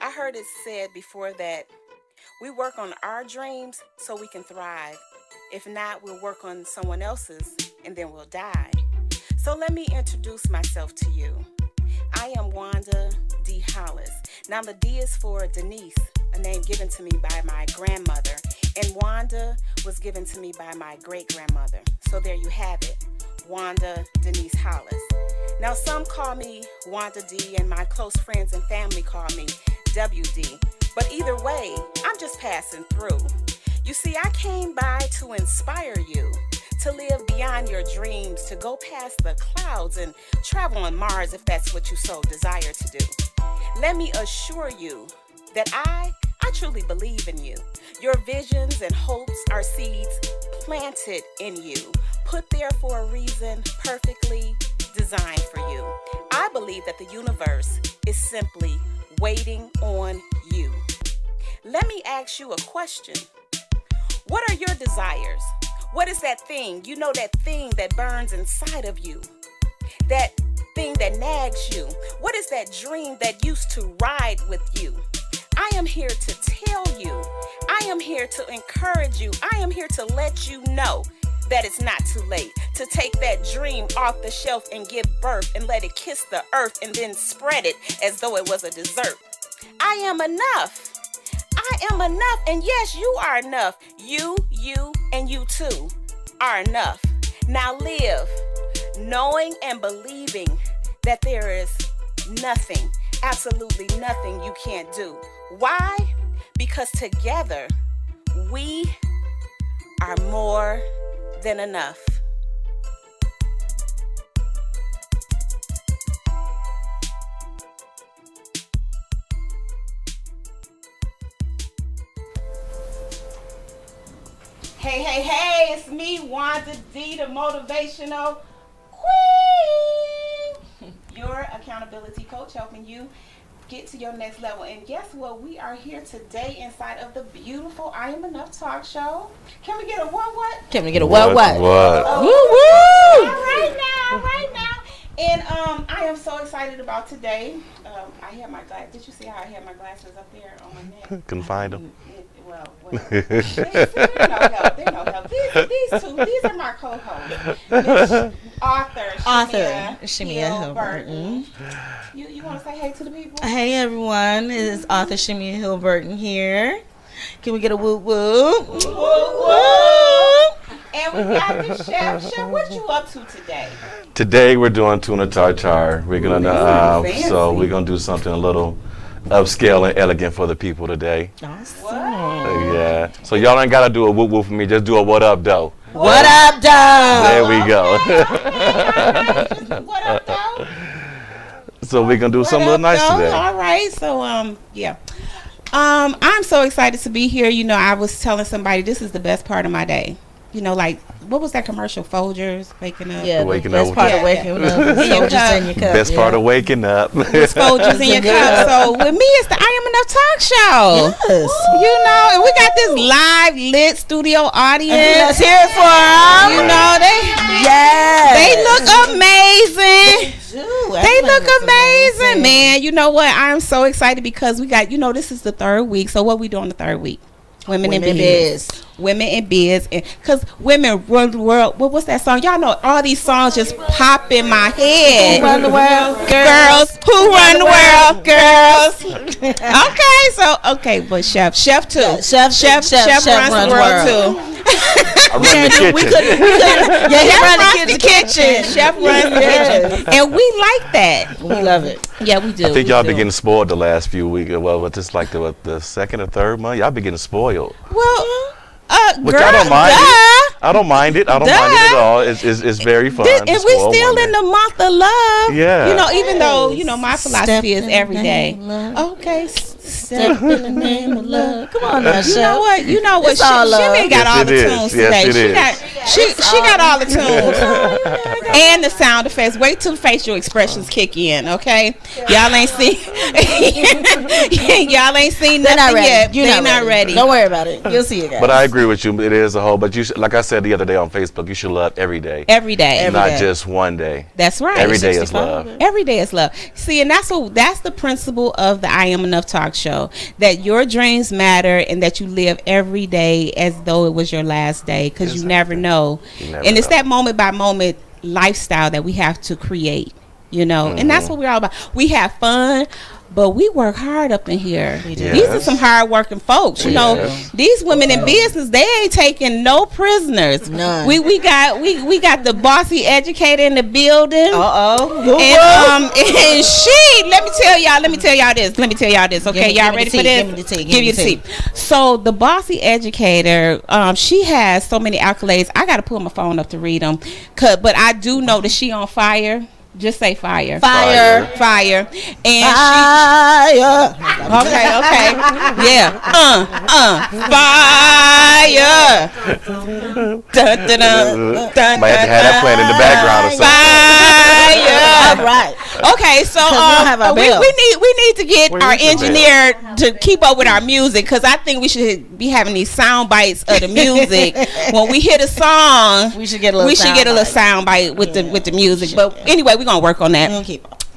I heard it said before that we work on our dreams so we can thrive. If not, we'll work on someone else's and then we'll die. So let me introduce myself to you. I am Wanda D. Hollis. Now the D is for Denise, a name given to me by my grandmother. And Wanda was given to me by my great-grandmother. So there you have it, Wanda Denise Hollis. Now some call me Wanda D, and my close friends and family call me WD. But either way, I'm just passing through. You see, I came by to inspire you to live beyond your dreams, to go past the clouds and travel on Mars if that's what you so desire to do. Let me assure you that I truly believe in you. Your visions and hopes are seeds planted in you, put there for a reason, perfectly designed for you. I believe that the universe is simply waiting on you. Let me ask you a question. What are your desires? What is that thing? You know, that thing that burns inside of you. That thing that nags you. What is that dream that used to ride with you? I am here to tell you. I am here to encourage you. I am here to let you know that it's not too late to take that dream off the shelf and give birth and let it kiss the earth and then spread it as though it was a dessert. I am enough. I am enough. And yes, you are enough. You, and you too are enough. Now live knowing and believing that there is nothing, absolutely nothing you can't do. Why? Because together we are more than enough. Hey, it's me, Wanda D, the Motivational Queen, your accountability coach, helping you get to your next level. And guess what? We are here today inside of the beautiful I Am Enough talk show. Can we get a what? Can we get a what? What? Woo woo! Right now. And I am so excited about today. I had my glasses. Did you see how I had my glasses up there on my neck? Couldn't find them. Well, they're no help. These are my co-hosts. Miss Author Chimia Hill-Burton. You want to say hey to the people? Hey everyone, it is Author Chimia Hill-Burton here. Can we get a woo woo? Woo! And we got the chef. Chef, what you up to today? Today we're doing tuna tartare. We're gonna we're gonna do something a little upscale and elegant for the people today. Awesome. Yeah. So y'all ain't gotta do a woo woo for me. Just do a what up though. What up, though? There we go. What up, though? So we're gonna do something real nice today. All right. So yeah. I'm so excited to be here. You know, I was telling somebody this is the best part of my day. You know, like, what was that commercial? Folgers, waking up. Yeah, Waking best up part with of waking up. Folgers in your cup. Best part of waking up. It's Folgers in your cup. So with me, it's the I Am Enough talk show. Yes. You know, and we got this live lit studio audience. Let's hear it for them. You know, they look amazing. They look amazing, man. You know what? I'm so excited because we got, you know, this is the third week. So what we doing the third week? Women in Biz. Women in Biz. Because women run the world. What's that song? Y'all know all these songs just pop in my head. Who run the world? Girls. Who run the world? Girls. Okay, but Chef too. Yeah, Chef runs the world too. I run the kitchen. Yeah, he runs the kitchen. Chef runs the kitchen. And we like that. We love it. Yeah, we do. I think y'all been getting spoiled the last few weeks. Well, with this like the second or third month, y'all been getting spoiled. Well, Which girl, I don't mind duh. it. I don't mind it. I don't mind it at all. It's very fun. And we still in the month of love. Yeah. You know, even though, you know, my philosophy is every day. Okay. Step in the name of love. Come on now, Chef. You know what? It's all love. Shimmy got all the tunes today. She got all the tunes. And the sound effects. Wait till the facial expressions kick in, okay? Y'all ain't seen nothing yet. They're not ready. Don't worry about it. You'll see it, guys. But I agree with you. It is a whole. But you, like I said the other day on Facebook, you should love every day. Every day. Not just one day. That's right. Every day is love. Every day is love. See, and that's the principle of the I Am Enough talk show, that your dreams matter and that you live every day as though it was your last day, because you never know. And it's that moment by moment lifestyle that we have to create, you know. And that's what we're all about. We have fun, but we work hard up in here. These are some hard working folks, you know. These women in business, they ain't taking no prisoners. None. We got the Bossy Educator in the building. And she, let me tell y'all this. Okay, y'all ready for this? Give you the tea. So the Bossy Educator, she has so many accolades. I got to pull my phone up to read them, but I do know that she on fire. Just say fire. Fire. Fire. And fire. Okay. Yeah. Fire. Dun, dun, dun, dun, Might have to have that playing in the background or something. Fire. All right. Okay, so we need to get our engineer to keep up with our music, because I think we should be having these sound bites of the music. When we hit a song, we should get a little sound bite with the music. But anyway, we're gonna work on that.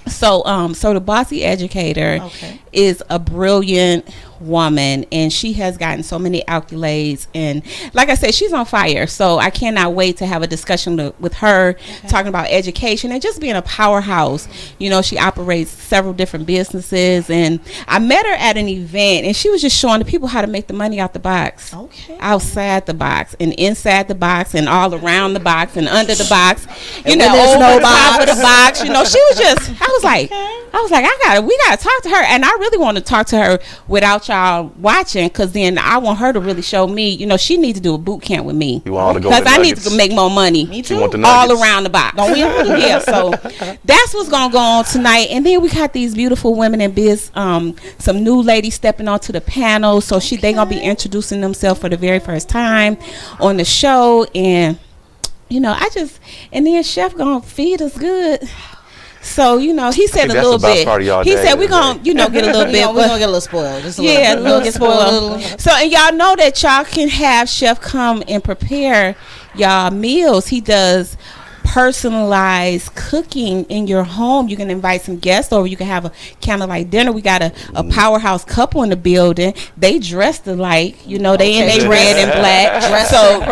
So the Bossy Educator is a brilliant woman, and she has gotten so many accolades, and like I said, she's on fire. So I cannot wait to have a discussion with her, talking about education and just being a powerhouse. You know, she operates several different businesses, and I met her at an event, and she was just showing the people how to make the money out the box, outside the box and inside the box and all around the box and under the box, you know, over the top of the box. You know, she was just, I was like, we gotta talk to her, and I really want to talk to her without y'all watching, because then I want her to really show me. You know, she needs to do a boot camp with me, because I need to make more money. Me too. All around the box. Yeah, so that's what's gonna go on tonight. And then we got these beautiful women in biz, some new ladies stepping onto the panel. So they gonna be introducing themselves for the very first time on the show. And you know, and then Chef gonna feed us good. So, you know, he said a little bit. He said we're going to, you know, get a little bit. We're going to get a little spoiled. Just a little get spoiled. So, and y'all know that y'all can have Chef come and prepare y'all meals. He does personalized cooking in your home. You can invite some guests over. You can have a candlelight dinner. We got a powerhouse couple in the building. They dressed alike. You know, they in their red and black. So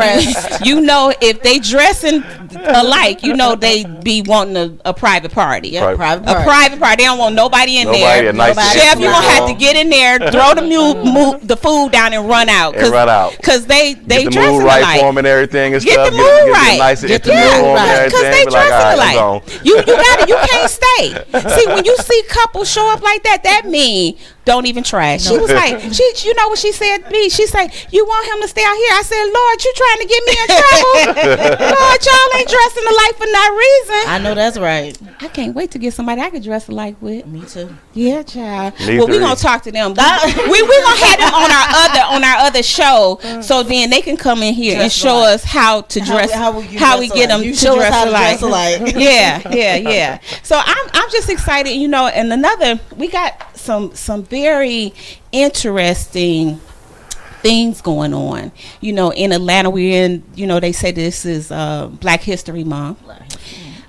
you know, if they dressing alike, you know they be wanting a private party. Yeah, private party. They don't want nobody in there. Chef, you gonna have to get in there, throw the food down and run out. Because they get the dressing mood alike. Right for them and everything and get stuff. The mood right. Nice and intimate because they dressing alike. You can't stay. See, when you see couples show up like that, that mean don't even try. She was like, you know what she said to me? She said, you want him to stay out here? I said, Lord, you trying to get me in trouble? Lord, y'all ain't dressing alike for no reason. I know that's right. I can't wait to get somebody I could dress alike with. Me too. Yeah, child. Well, we're gonna talk to them. We're gonna have them on our other show, so then they can come in here and show us how to dress, how we get them to dress alike. Yeah. So I'm just excited, you know. And we got some very interesting things going on, you know, in Atlanta. We're in, you know, they say this is Black History Month.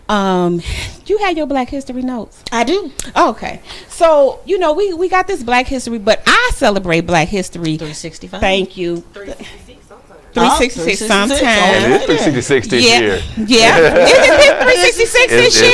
You had your Black History notes? I do. Oh, okay. So, you know, we got this Black History, but I celebrate Black History 365. Thank you. 366 sometimes. It is 366 this year. Yeah. Isn't it 366 this year?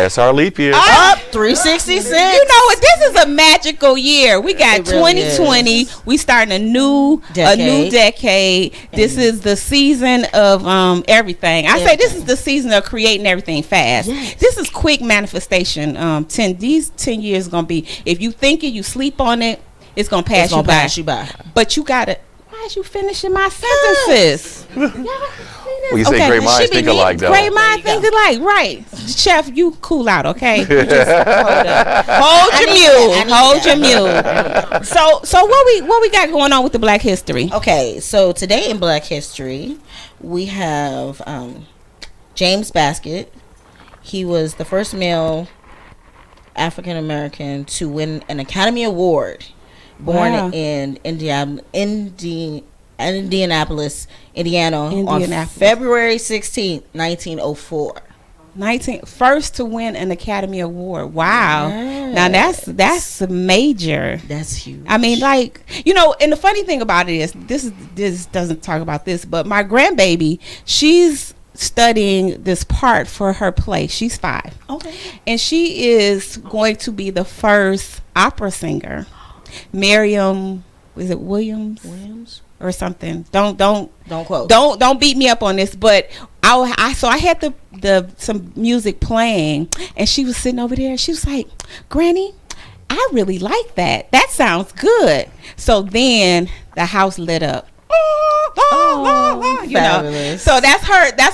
It's our leap year. 366. You know what? This is a magical year. We got 2020. We starting a new decade. This is the season of everything. I say this is the season of creating everything fast. Yes. This is quick manifestation. 10 years gonna be, if you think it, you sleep on it, it's gonna pass you by. But you gotta. Why is you finishing my sentences? Well, you say great minds think alike, though. Great minds think alike, right? Chef, you cool out, okay? You just hold your mule. So what we got going on with the Black History? Okay, so today in Black History, we have James Baskett. He was the first male African American to win an Academy Award. Born in Indianapolis, Indiana, on February 16th, 1904. first to win an Academy Award. Wow. Yes. Now that's major. That's huge. I mean, like, and the funny thing about it is this doesn't talk about this, but my grandbaby, she's studying this part for her play. She's 5. Okay. And she is going to be the first opera singer. Miriam, is it Williams? Or something. Don't quote. Don't beat me up on this, but I had some music playing, and she was sitting over there. She was like, "Granny, I really like that. That sounds good." So then the house lit up. Fabulous. So that's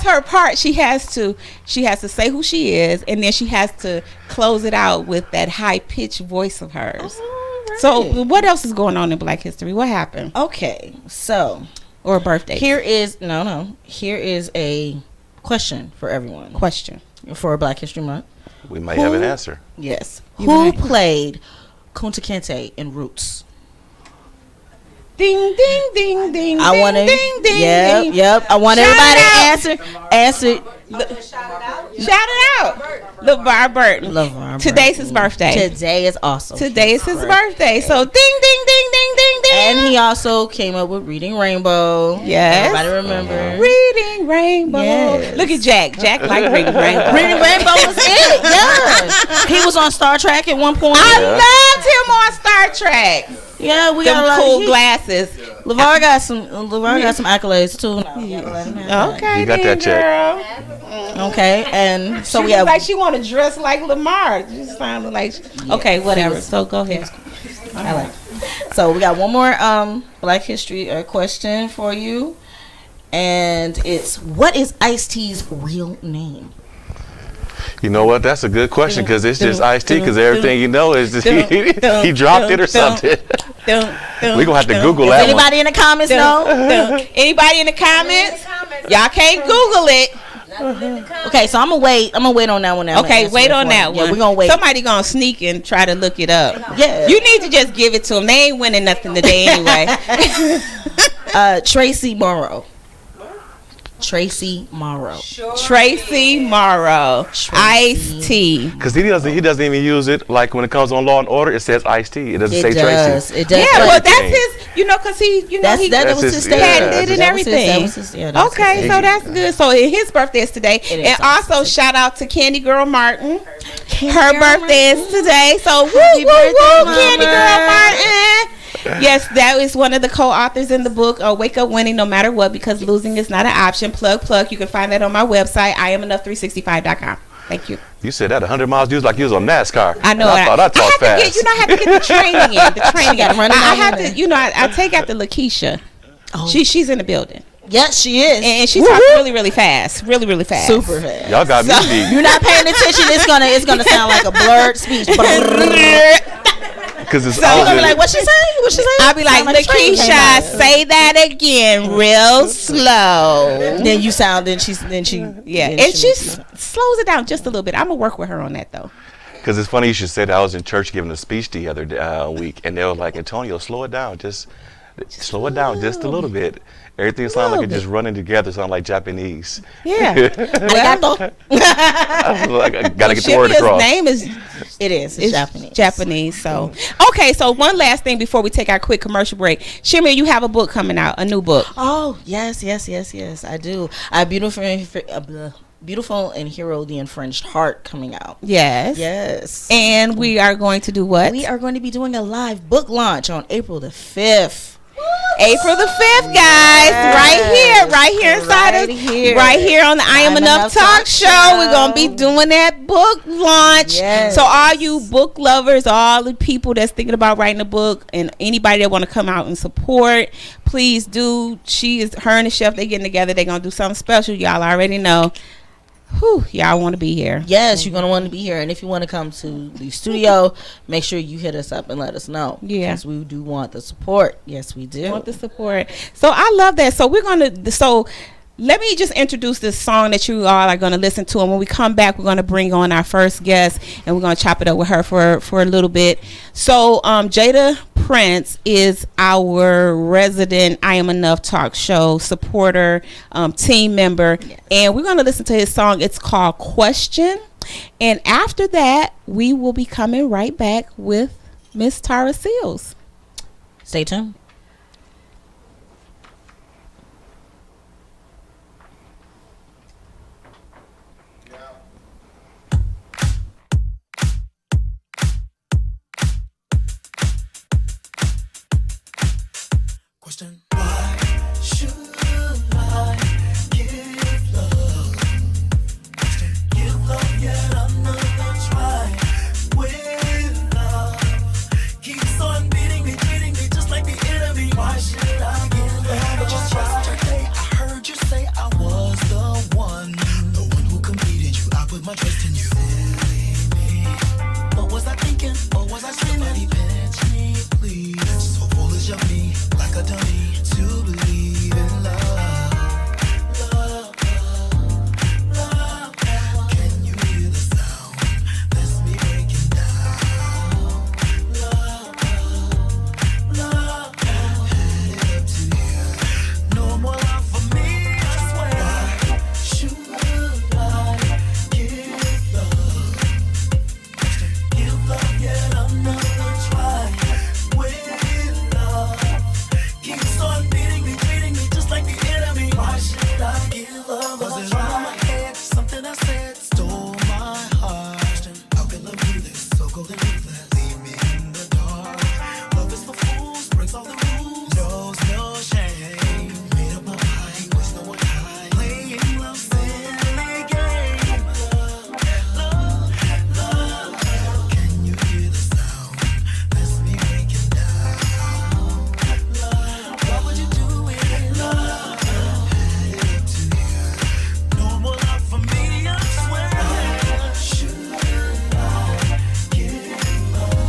her part. She has to say who she is, and then she has to close it out with that high pitched voice of hers. Right. So what else is going on in Black History? What happened? Okay, so or birthday. Here is a question for everyone. Question for Black History Month. We might have an answer. Yes. Who played Kunta Kinte in Roots? Ding ding ding ding. I want to. Yep. I want everybody to answer. Shout it out. LeVar Burton. Today's his birthday. Today is awesome. Today is his birthday. So ding ding ding ding ding ding. And he also came up with Reading Rainbow. Yes. Everybody remember Reading Rainbow. Yes. Look at Jack. Jack like Reading Rainbow. Reading Rainbow was it. Yes. He was on Star Trek at one point. I loved him on Star Trek. Yeah, we got them cool glasses. LeVar got some accolades too. Okay, you got that check. Okay, and so we have like she want to dress like Lamar. Just sounded like okay, whatever. So go ahead. I like. So we got one more Black History question for you, and it's what is Ice-T's real name? You know what? That's a good question because it's just Ice-T because everything is just he dropped it or something. We're going to have to Google that one. Anybody in the comments know? Anybody in the comments? Y'all can't Google it. Okay, so I'm gonna wait on that one. Okay, wait on that one. Yeah, we're gonna wait. Somebody gonna sneak and try to look it up. Yeah, you need to just give it to them. They ain't winning nothing today anyway. Tracy Morrow. Ice-T. Because he doesn't even use it like when it comes on Law and Order. It says Ice-T. It doesn't say Tracy. It does. Yeah, well that's his. Because that was his patented and everything. Okay, so that's good. So his birthday is today, and also shout out to Candy Girl Martin. Her birthday is today. So woo woo woo, Candy Girl Martin. Yes, that is one of the co-authors in the book, Wake Up Winning No Matter What, because losing is not an option. Plug. You can find that on my website, IamEnough365.com. Thank you. You said that 100 miles. You was like you was on NASCAR. I know. I thought I talked fast. I have to get the training in. I have to, I take after Lakeisha. Oh. She's in the building. Yes, she is. And she talks really, really fast. Really, really fast. Super fast. Y'all got me beat. You're not paying attention. It's gonna sound like a blurred speech. Because it's all gonna be like, what she say? I'll be like, Lakeisha, say that again, real slow. Then you sound. Then she. And she slows it down just a little bit. I'm gonna work with her on that though. Because it's funny you should say that. I was in church giving a speech the other week, and they were like, Antonio, slow it down, just slow it down just a little bit. Everything sounds like it's just running together, sound like Japanese. Yeah. I gotta get the word across. Name is it's Japanese. Japanese. So okay, so one last thing before we take our quick commercial break. Chimia, you have a book coming out, a new book. Oh yes, I do. Beautiful and Hero the Infringed Heart coming out. Yes. And we are going to do what? We are going to be doing a live book launch on April the 5th. April the 5th, guys. Yes. Right here inside us. Right here on the I Am Enough Talk Show. We're going to be doing that book launch. Yes. So all you book lovers, all the people that's thinking about writing a book, and anybody that want to come out and support, please do. Her and the chef, they getting together. They're going to do something special. Y'all already know. Whew, y'all want to be here. Yes, you're going to want to be here. And if you want to come to the studio, make sure you hit us up and let us know. Yeah. Because we do want the support. Yes, we do. Want the support. So I love that. So we're going to, let me just introduce this song that you all are going to listen to. And when we come back, we're going to bring on our first guest, and we're going to chop it up with her for a little bit. So Jada Prince is our resident I Am Enough talk show supporter, team member. Yes. And we're going to listen to his song. It's called Question. And after that, we will be coming right back with Miss Tara Seals. Stay tuned. Question: why should I give love? Question: give love yet another try. When love keeps on beating me, treating me just like the enemy, why should I give love? Just yesterday I heard you say I was the one who completed you. I put my trust in you. Silly me. What was I thinking? Or was I screaming? Somebody pinch me, please. So foolish of me. Like a dummy to believe in love, love, love, love. Can you hear the sound that's me breaking down? Love, love, love. Headed up to you. No more love for me, I swear. Why should I give love? Give love yet another try. When love keeps on beating me, treating me just like the enemy, why should I give love? Was it all in my head? Something I said stole my heart. How can love do this? So cold and ruthless. Leave me in the dark. Love is for fools, breaks all the rules. Knows no shame. Made up my mind, waste no more time. Playing love silly game. Love, love, love. Can you hear the sound? That's me breaking down. Why would you do it? Love, headed up to you. No more love for me, I swear. Should I give love?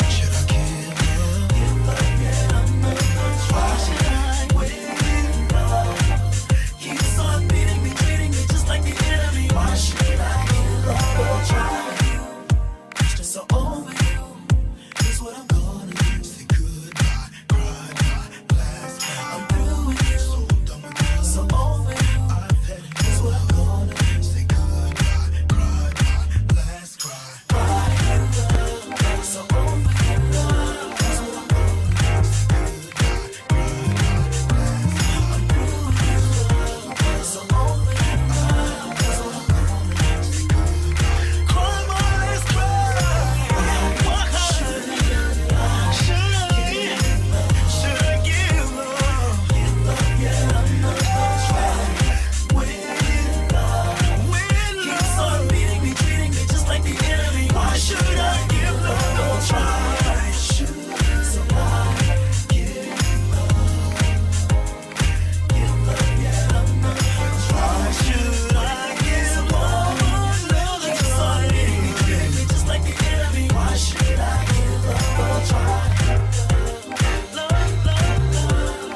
Should I give love? Give love yet another try. Should I when love keeps on beating me, treating me just like the enemy? Why should I give love? Try just so over you. Here's what I'm gonna do. Say goodbye, cry my last cry. I'm through with you, so done with you, so over you. I've had it. Here's what I'm gonna do. Say goodbye, cry my last cry. So over you. Here's what I'm gonna do. Say goodbye, cry my last cry. I'm through with you, so over you. Here's what I'm gonna do. Say goodbye, cry my last cry. Why should I give love? Give love yet another try. When love keeps on beating me, treating me just like the enemy, why should I give love a try? So I give love yet another try. Should I give love another try? Keeps on beating me, treating me just like the enemy, why should I give love a try? Love, love, love.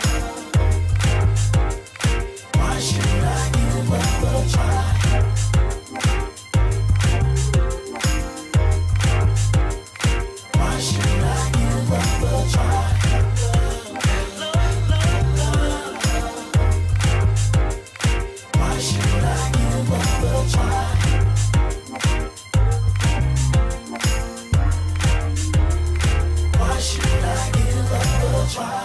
Why should I give love a try? Why should I give love a try? Love, love, love. Why should I give love a try? Why should I give love a try?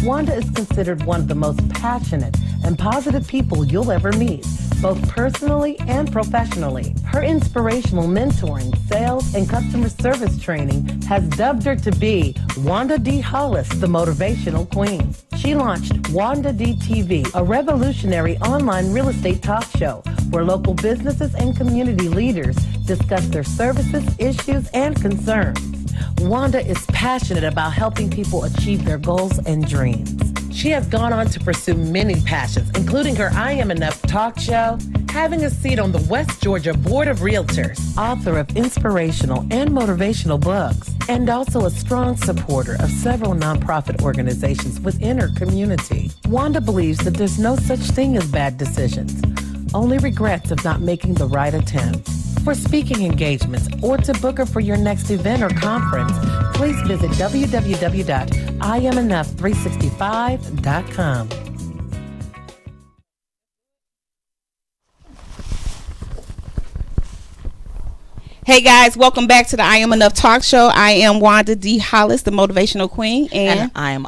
Wanda is considered one of the most passionate and positive people you'll ever meet, both personally and professionally. Her inspirational mentoring, sales, and customer service training has dubbed her to be Wanda D. Hollis, the Motivational Queen. She launched Wanda D TV, a revolutionary online real estate talk show where local businesses and community leaders discuss their services, issues, and concerns. Wanda is passionate about helping people achieve their goals and dreams. She has gone on to pursue many passions, including her I Am Enough talk show, having a seat on the West Georgia Board of Realtors, author of inspirational and motivational books, and also a strong supporter of several nonprofit organizations within her community. Wanda believes that there's no such thing as bad decisions, only regrets of not making the right attempt. For speaking engagements or to book her for your next event or conference, please visit www.IamEnough365.com. Hey guys, welcome back to the I Am Enough Talk Show. I am Wanda D. Hollis, the Motivational Queen, and I am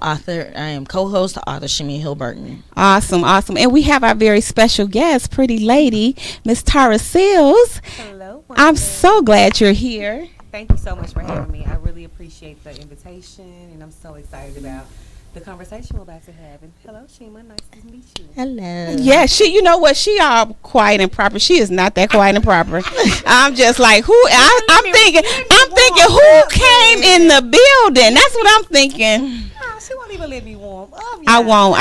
co-host Author Chimia Hill-Burton. Awesome. And we have our very special guest, pretty lady, Miss Tara Seals. Hello. Wanda. I'm so glad you're here. Thank you so much for having me. I really appreciate the invitation, and I'm so excited about the conversation we're about to have. And hello, Shima. Nice to meet you. Hello. Yeah, you know what? She all quiet and proper. She is not that quiet and proper. I'm just like, I'm thinking, who came in the building? That's what I'm thinking. Oh, she won't even let me warm up. I won't.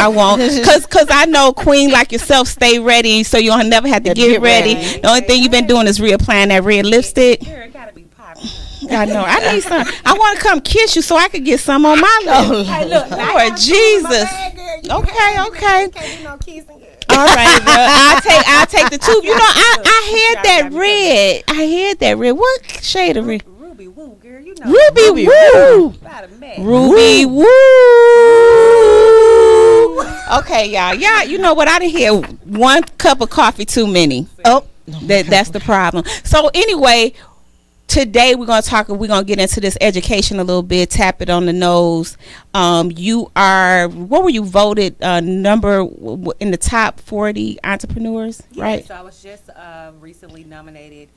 Cause I know Queen like yourself stay ready, so you don't never have to get ready. The only thing you've been doing is reapplying that red lipstick. Girl, it gotta be popping. I know. I need some. I want to come kiss you so I could get some on my lips. Hey, look, Lord Jesus. Okay. Can't do no kissing, girl. All right, girl. I'll take the tube. You know, I had that red. What shade of red? Ruby Woo, girl. You know. Ruby Woo. About a mess. Ruby Woo. Okay, y'all. Yeah, you know what? I didn't hear one cup of coffee too many. Oh, that's the problem. So anyway, today we're gonna get into this education a little bit, tap it on the nose. What were you voted number in the top 40 entrepreneurs, right? So I was just recently nominated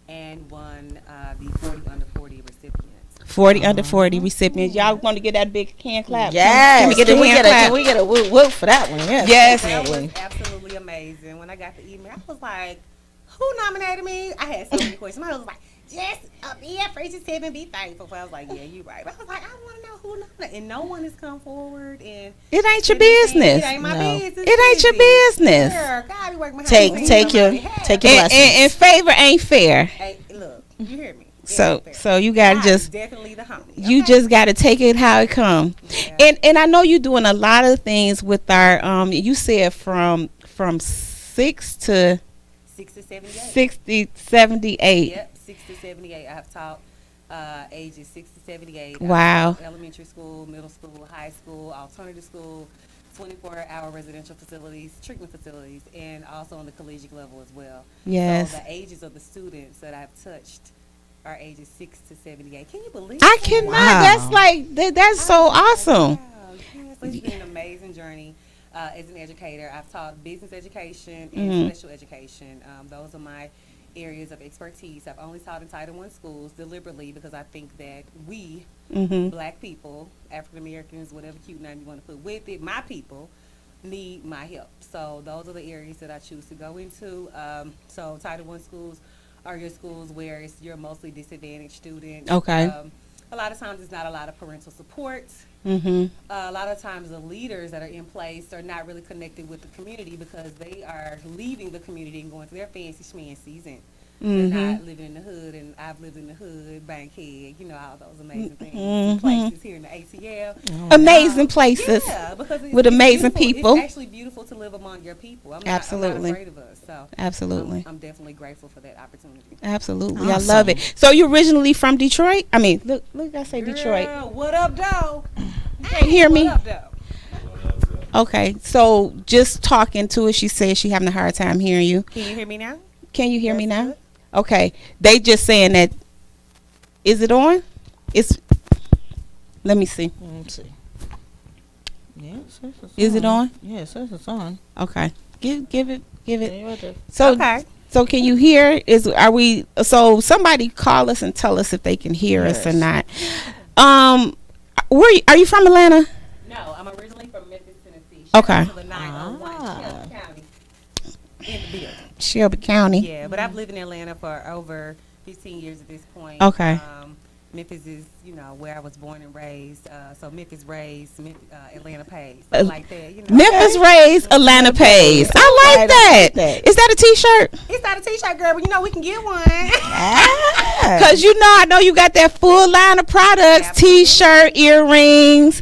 and won the 40 under 40 recipients. 40 under 40 recipients. Y'all want to get that big hand clap? Yes. Can we get a hand clap? Can we get a whoop for that one? Yes. That was absolutely amazing. When I got the email, I was like, who nominated me? I had so many questions. I was like, just be appreciative and be thankful. I was like, yeah, you're right. But I was like, I want to know who nominated. And no one has come forward. And it ain't your business. It ain't my business. It ain't your business. Girl, God, be working behind take your blessings. And favor ain't fair. Hey, look, you hear me. So you gotta just definitely the homie. You just gotta take it how it come. Yeah. And I know you're doing a lot of things with our you said from 6 to 78. Yep, 6 to 78. I have taught ages 6 to 78. Wow. Elementary school, middle school, high school, alternative school, 24-hour residential facilities, treatment facilities, and also on the collegiate level as well. Yes. So the ages of the students that I've touched are ages 6 to 78. Can you believe I cannot. Wow. That's so awesome. Wow. Yes, it's been an amazing journey. As an educator, I've taught business education and special education. Those are my areas of expertise. I've only taught in Title I schools deliberately because I think that we, Black people, African Americans, whatever cute name you want to put with it, my people, need my help. So those are the areas that I choose to go into. So Title I schools are your schools where you're a mostly disadvantaged student. Okay. A lot of times it's not a lot of parental support. A lot of times the leaders that are in place are not really connected with the community because they are leaving the community and going to their fancy schmancies and they're not living in the hood. And I've lived in the hood, Bankhead, all those amazing things, places here in the ATL. Amazing places. Yeah, because with amazing people. It's actually beautiful to live among your people. I'm not afraid of us. So absolutely. I'm definitely grateful for that opportunity. Absolutely. Awesome. I love it. So you originally from Detroit? I mean, look, I say Detroit. What up, though? You can't hear me? What up, though? Okay, so just talking to her, she said she having a hard time hearing you. Can you hear me now? Can you hear me now? Good. Okay, they just saying that. Is it on? Let me see. Let's see. Yes, is it on? Yes, it's on. Okay, give it. Right so okay. So can you hear? So somebody call us and tell us if they can hear us or not. Are you from Atlanta? No, I'm originally from Memphis, Tennessee. Okay. The 901 Shelby County in the building. Shelby County. Yeah, but I've lived in Atlanta for over 15 years at this point. Okay. Memphis is, where I was born and raised. So Memphis raised, Atlanta pays, something like that. Memphis raised, Atlanta pays. I like that. Is that a T-shirt? It's not a T-shirt, girl, but we can get one. Because I know you got that full line of products: T-shirt, earrings,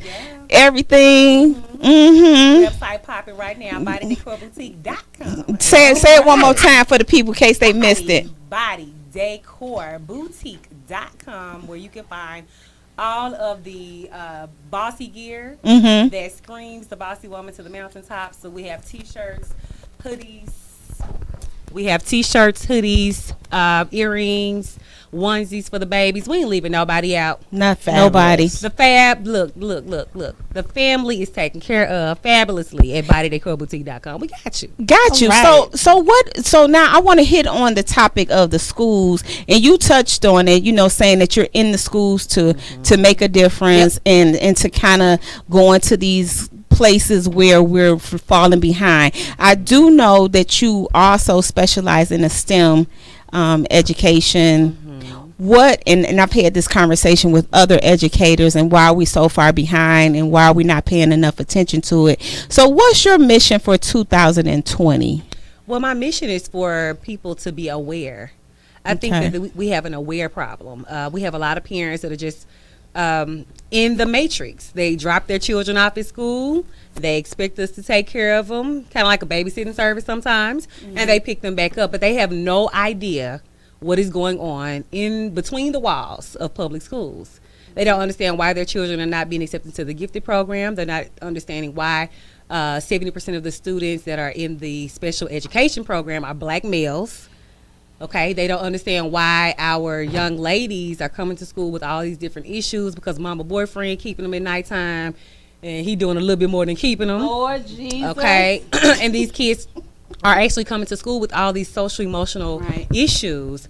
everything. Website popping right now. BodyDecorBoutique.com. Say it one more time for the people in case they missed it. BodyDecorBoutique.com, where you can find all of the bossy gear that screams the bossy woman to the mountaintop. So we have T-shirts, hoodies. Earrings, onesies for the babies. We ain't leaving nobody out. Not nobody. The fab, look. The family is taken care of fabulously at BodyDecorBoutique.com. We got you. Got you. Right. So now I want to hit on the topic of the schools, and you touched on it, saying that you're in the schools to make a difference and to kind of go into these places where we're falling behind. I do know that you also specialize in a STEM education. What, and I've had this conversation with other educators, and why are we so far behind, and why are we not paying enough attention to it? So what's your mission for 2020? Well, my mission is for people to be aware. I think that we have an aware problem. We have a lot of parents that are just in the matrix. They drop their children off at school. They expect us to take care of them, kind of like a babysitting service sometimes, and they pick them back up, but they have no idea what is going on in between the walls of public schools. They don't understand why their children are not being accepted to the gifted program. They're not understanding why 70% of the students that are in the special education program are black males. Okay, they don't understand why our young ladies are coming to school with all these different issues because mama boyfriend keeping them at nighttime, and he doing a little bit more than keeping them. Lord Jesus. Okay, and these kids are actually coming to school with all these social emotional issues,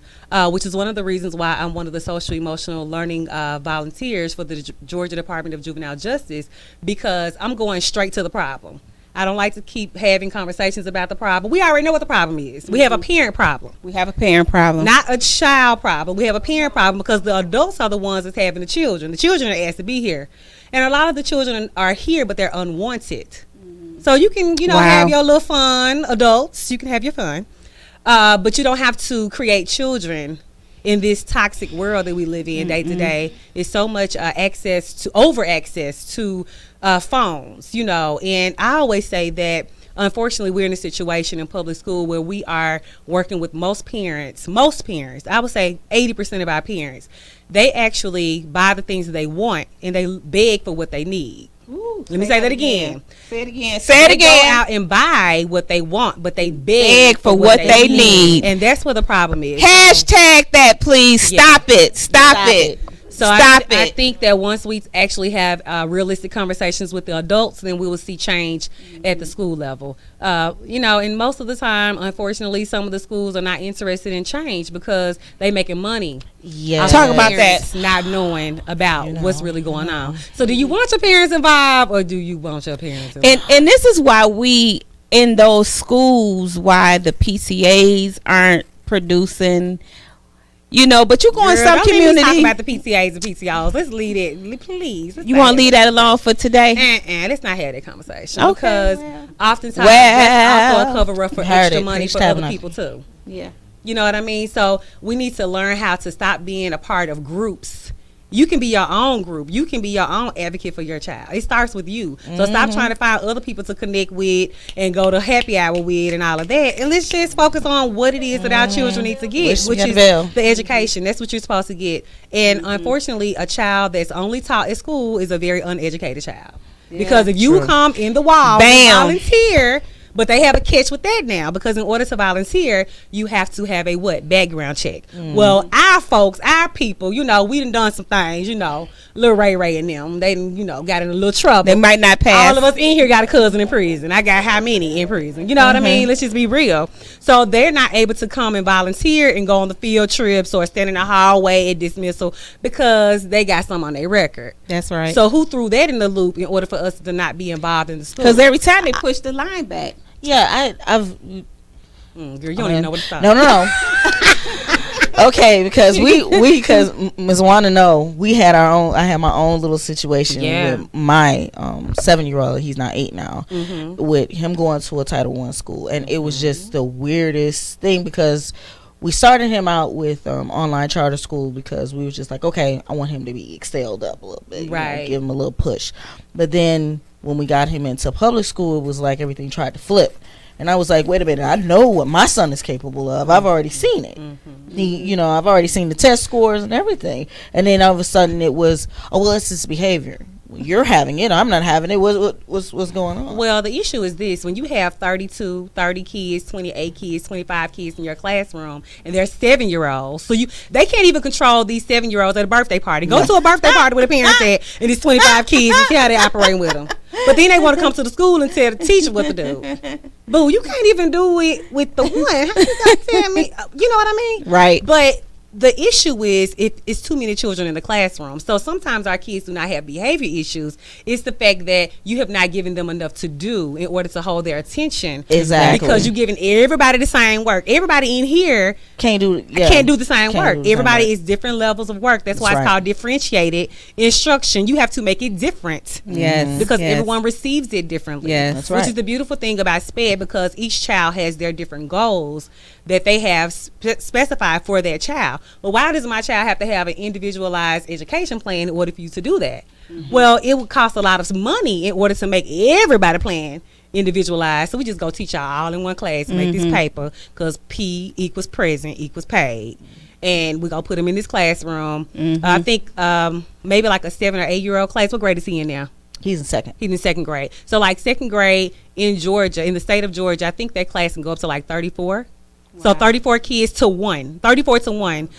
which is one of the reasons why I'm one of the social emotional learning volunteers for the Georgia Department of Juvenile Justice, because I'm going straight to the problem. I don't like to keep having conversations about the problem. We already know what the problem is. We have a parent problem. We have a parent problem. Not a child problem. We have a parent problem because the adults are the ones that's having the children. The children are asked to be here. And a lot of the children are here, but they're unwanted. So you can, have your little fun, adults. You can have your fun. But you don't have to create children in this toxic world that we live in day to day. It's so much over access to phones, and I always say that unfortunately we're in a situation in public school where we are working with most parents, I would say 80% of our parents, they actually buy the things that they want and they beg for what they need. Ooh, let me say that again. Say it again. They go out and buy what they want, but they beg for what they need. And that's where the problem is. Hashtag that, please. Stop it. Stop it. So I think that once we actually have realistic conversations with the adults, then we will see change at the school level. And most of the time, unfortunately, some of the schools are not interested in change because they making money. Yeah, talk about that. Not knowing about what's really going on. So, do you want your parents involved, or do you want your parents involved? And this is why we in those schools, why the PCAs aren't producing. But you go in some community. Talk about the PCAs and PCOs. Let's leave it, please. You want to leave that alone for today? Let's not have that conversation. Okay. Because oftentimes that's also a cover up for extra money for other people too. Yeah. You know what I mean? So we need to learn how to stop being a part of groups. You can be your own group. You can be your own advocate for your child. It starts with you. So stop trying to find other people to connect with and go to happy hour with and all of that. And let's just focus on what it is that our children need to get, which is the education. That's what you're supposed to get. And unfortunately, a child that's only taught at school is a very uneducated child. Yeah, because if you come in the wall and volunteer, but they have a catch with that now, because in order to volunteer, you have to have a background check. Well, our folks, our people, we done some things, Lil Ray and them, they got in a little trouble. They might not pass. All of us in here got a cousin in prison. I got how many in prison? You know what I mean? Let's just be real. So they're not able to come and volunteer and go on the field trips or stand in the hallway at dismissal because they got some on their record. That's right. So who threw that in the loop in order for us to not be involved in the school? Because every time they push the line back. Yeah, I've. Girl, you don't even know what it's about. No. Okay, because because Ms. Wanda know we had our own. I had my own little situation with my 7-year-old. He's not 8 now. With him going to a Title I school, and it was just the weirdest thing because we started him out with online charter school because we was just like, okay, I want him to be excelled up a little bit, right? Give him a little push. But then when we got him into public school, it was like everything tried to flip. And I was like, wait a minute, I know what my son is capable of. I've already seen it. I've already seen the test scores and everything. And then all of a sudden it was, oh, well, it's his behavior. Well, you're having it. I'm not having it. What's going on? Well, the issue is this. When you have 30 kids, 28 kids, 25 kids in your classroom, and they're 7-year-olds, so they can't even control these 7-year-olds at a birthday party. Go to a birthday party with a parent at, and it's 25 kids, and see how they operating with them. But then they want to come to the school and tell the teacher what to do. Boo, you can't even do it with the one. How you gonna tell me? You know what I mean? Right. But the issue is it's too many children in the classroom. So sometimes our kids do not have behavior issues. It's the fact that you have not given them enough to do in order to hold their attention. Exactly. Because you're giving everybody the same work. Everybody in here can't do the same work. Everybody is different levels of work. That's why it's called differentiated instruction. You have to make it different. Yes. Because everyone receives it differently. Yes. That's right. Which is the beautiful thing about SPED, because each child has their different goals that they have specified for their child. But why does my child have to have an individualized education plan in order for you to do that? Well, it would cost a lot of money in order to make everybody plan individualized. So we just go teach y'all all in one class, make this paper, because P equals present equals paid. And we're going to put him in this classroom. I think maybe like a 7 or 8 year old class. What grade is he in now? He's in second. He's in second grade. So like second grade in Georgia, in the state of Georgia, I think that class can go up to like 34. Wow. So 34 kids to 1. 34 to 1.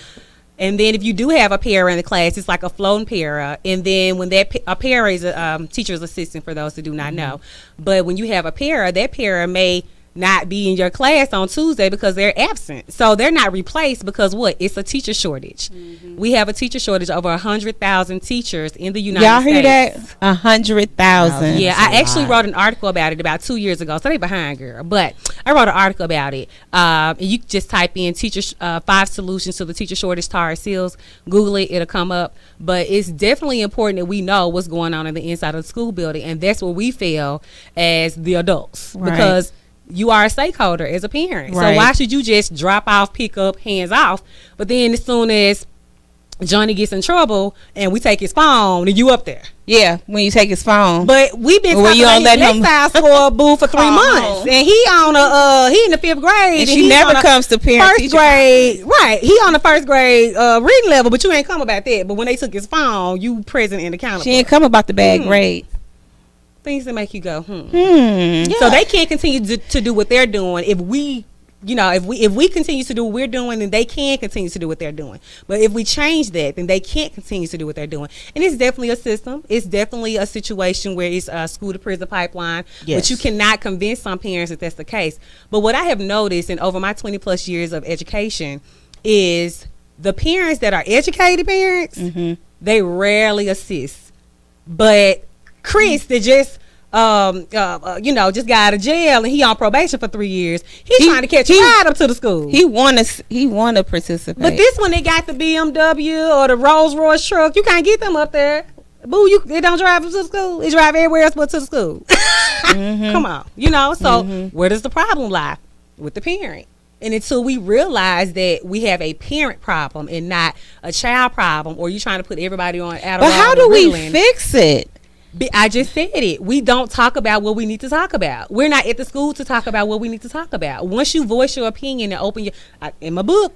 And then if you do have a para in the class, it's like a floating para. And then when a para is a teacher's assistant, for those who do not know. But when you have a para, that para may not be in your class on Tuesday because they're absent. So they're not replaced because what? It's a teacher shortage. We have a teacher shortage, over 100,000 teachers in the United States. Y'all hear that? 100,000. Yeah, I actually wrote an article about it about 2 years ago. So they behind, girl. But I wrote an article about it. And you just type in 5 solutions to the teacher shortage, Tara Seals. Google it, it'll come up. But it's definitely important that we know what's going on in the inside of the school building. And that's where we fail as the adults. Right. Because you are a stakeholder as a parent. Right. So why should you just drop off, pick up, hands off? But then as soon as Johnny gets in trouble and we take his phone, and you up there. Yeah, when you take his phone. But we've been talking about his next score boo for 3 months, and he in the 5th grade, and she never comes to parent first grade. Right, he on the first grade reading level, but you ain't come about that. But when they took his phone, you present and accountable. She ain't come about the bad grade. Things that make you go, Yeah. So they can't continue to do what they're doing if we continue to do what we're doing, then they can continue to do what they're doing. But if we change that, then they can't continue to do what they're doing. And it's definitely a system. It's definitely a situation where it's a school to prison pipeline. Yes. But you cannot convince some parents that that's the case. But what I have noticed in over my 20 plus years of education is the parents that are educated parents, they rarely assist. But Chris that just just got out of jail and he on probation for 3 years. He's trying to catch a ride up to the school. He want to participate. But this one, they got the BMW or the Rolls Royce truck. You can't get them up there. Boo, they don't drive them to the school. They drive everywhere else but to the school. Come on, So where does the problem lie? With the parent. And until we realize that we have a parent problem and not a child problem, or you trying to put everybody on Adderall. But how do we fix it? I just said it. We don't talk about what we need to talk about. We're not at the school to talk about what we need to talk about. Once you voice your opinion and open in my book,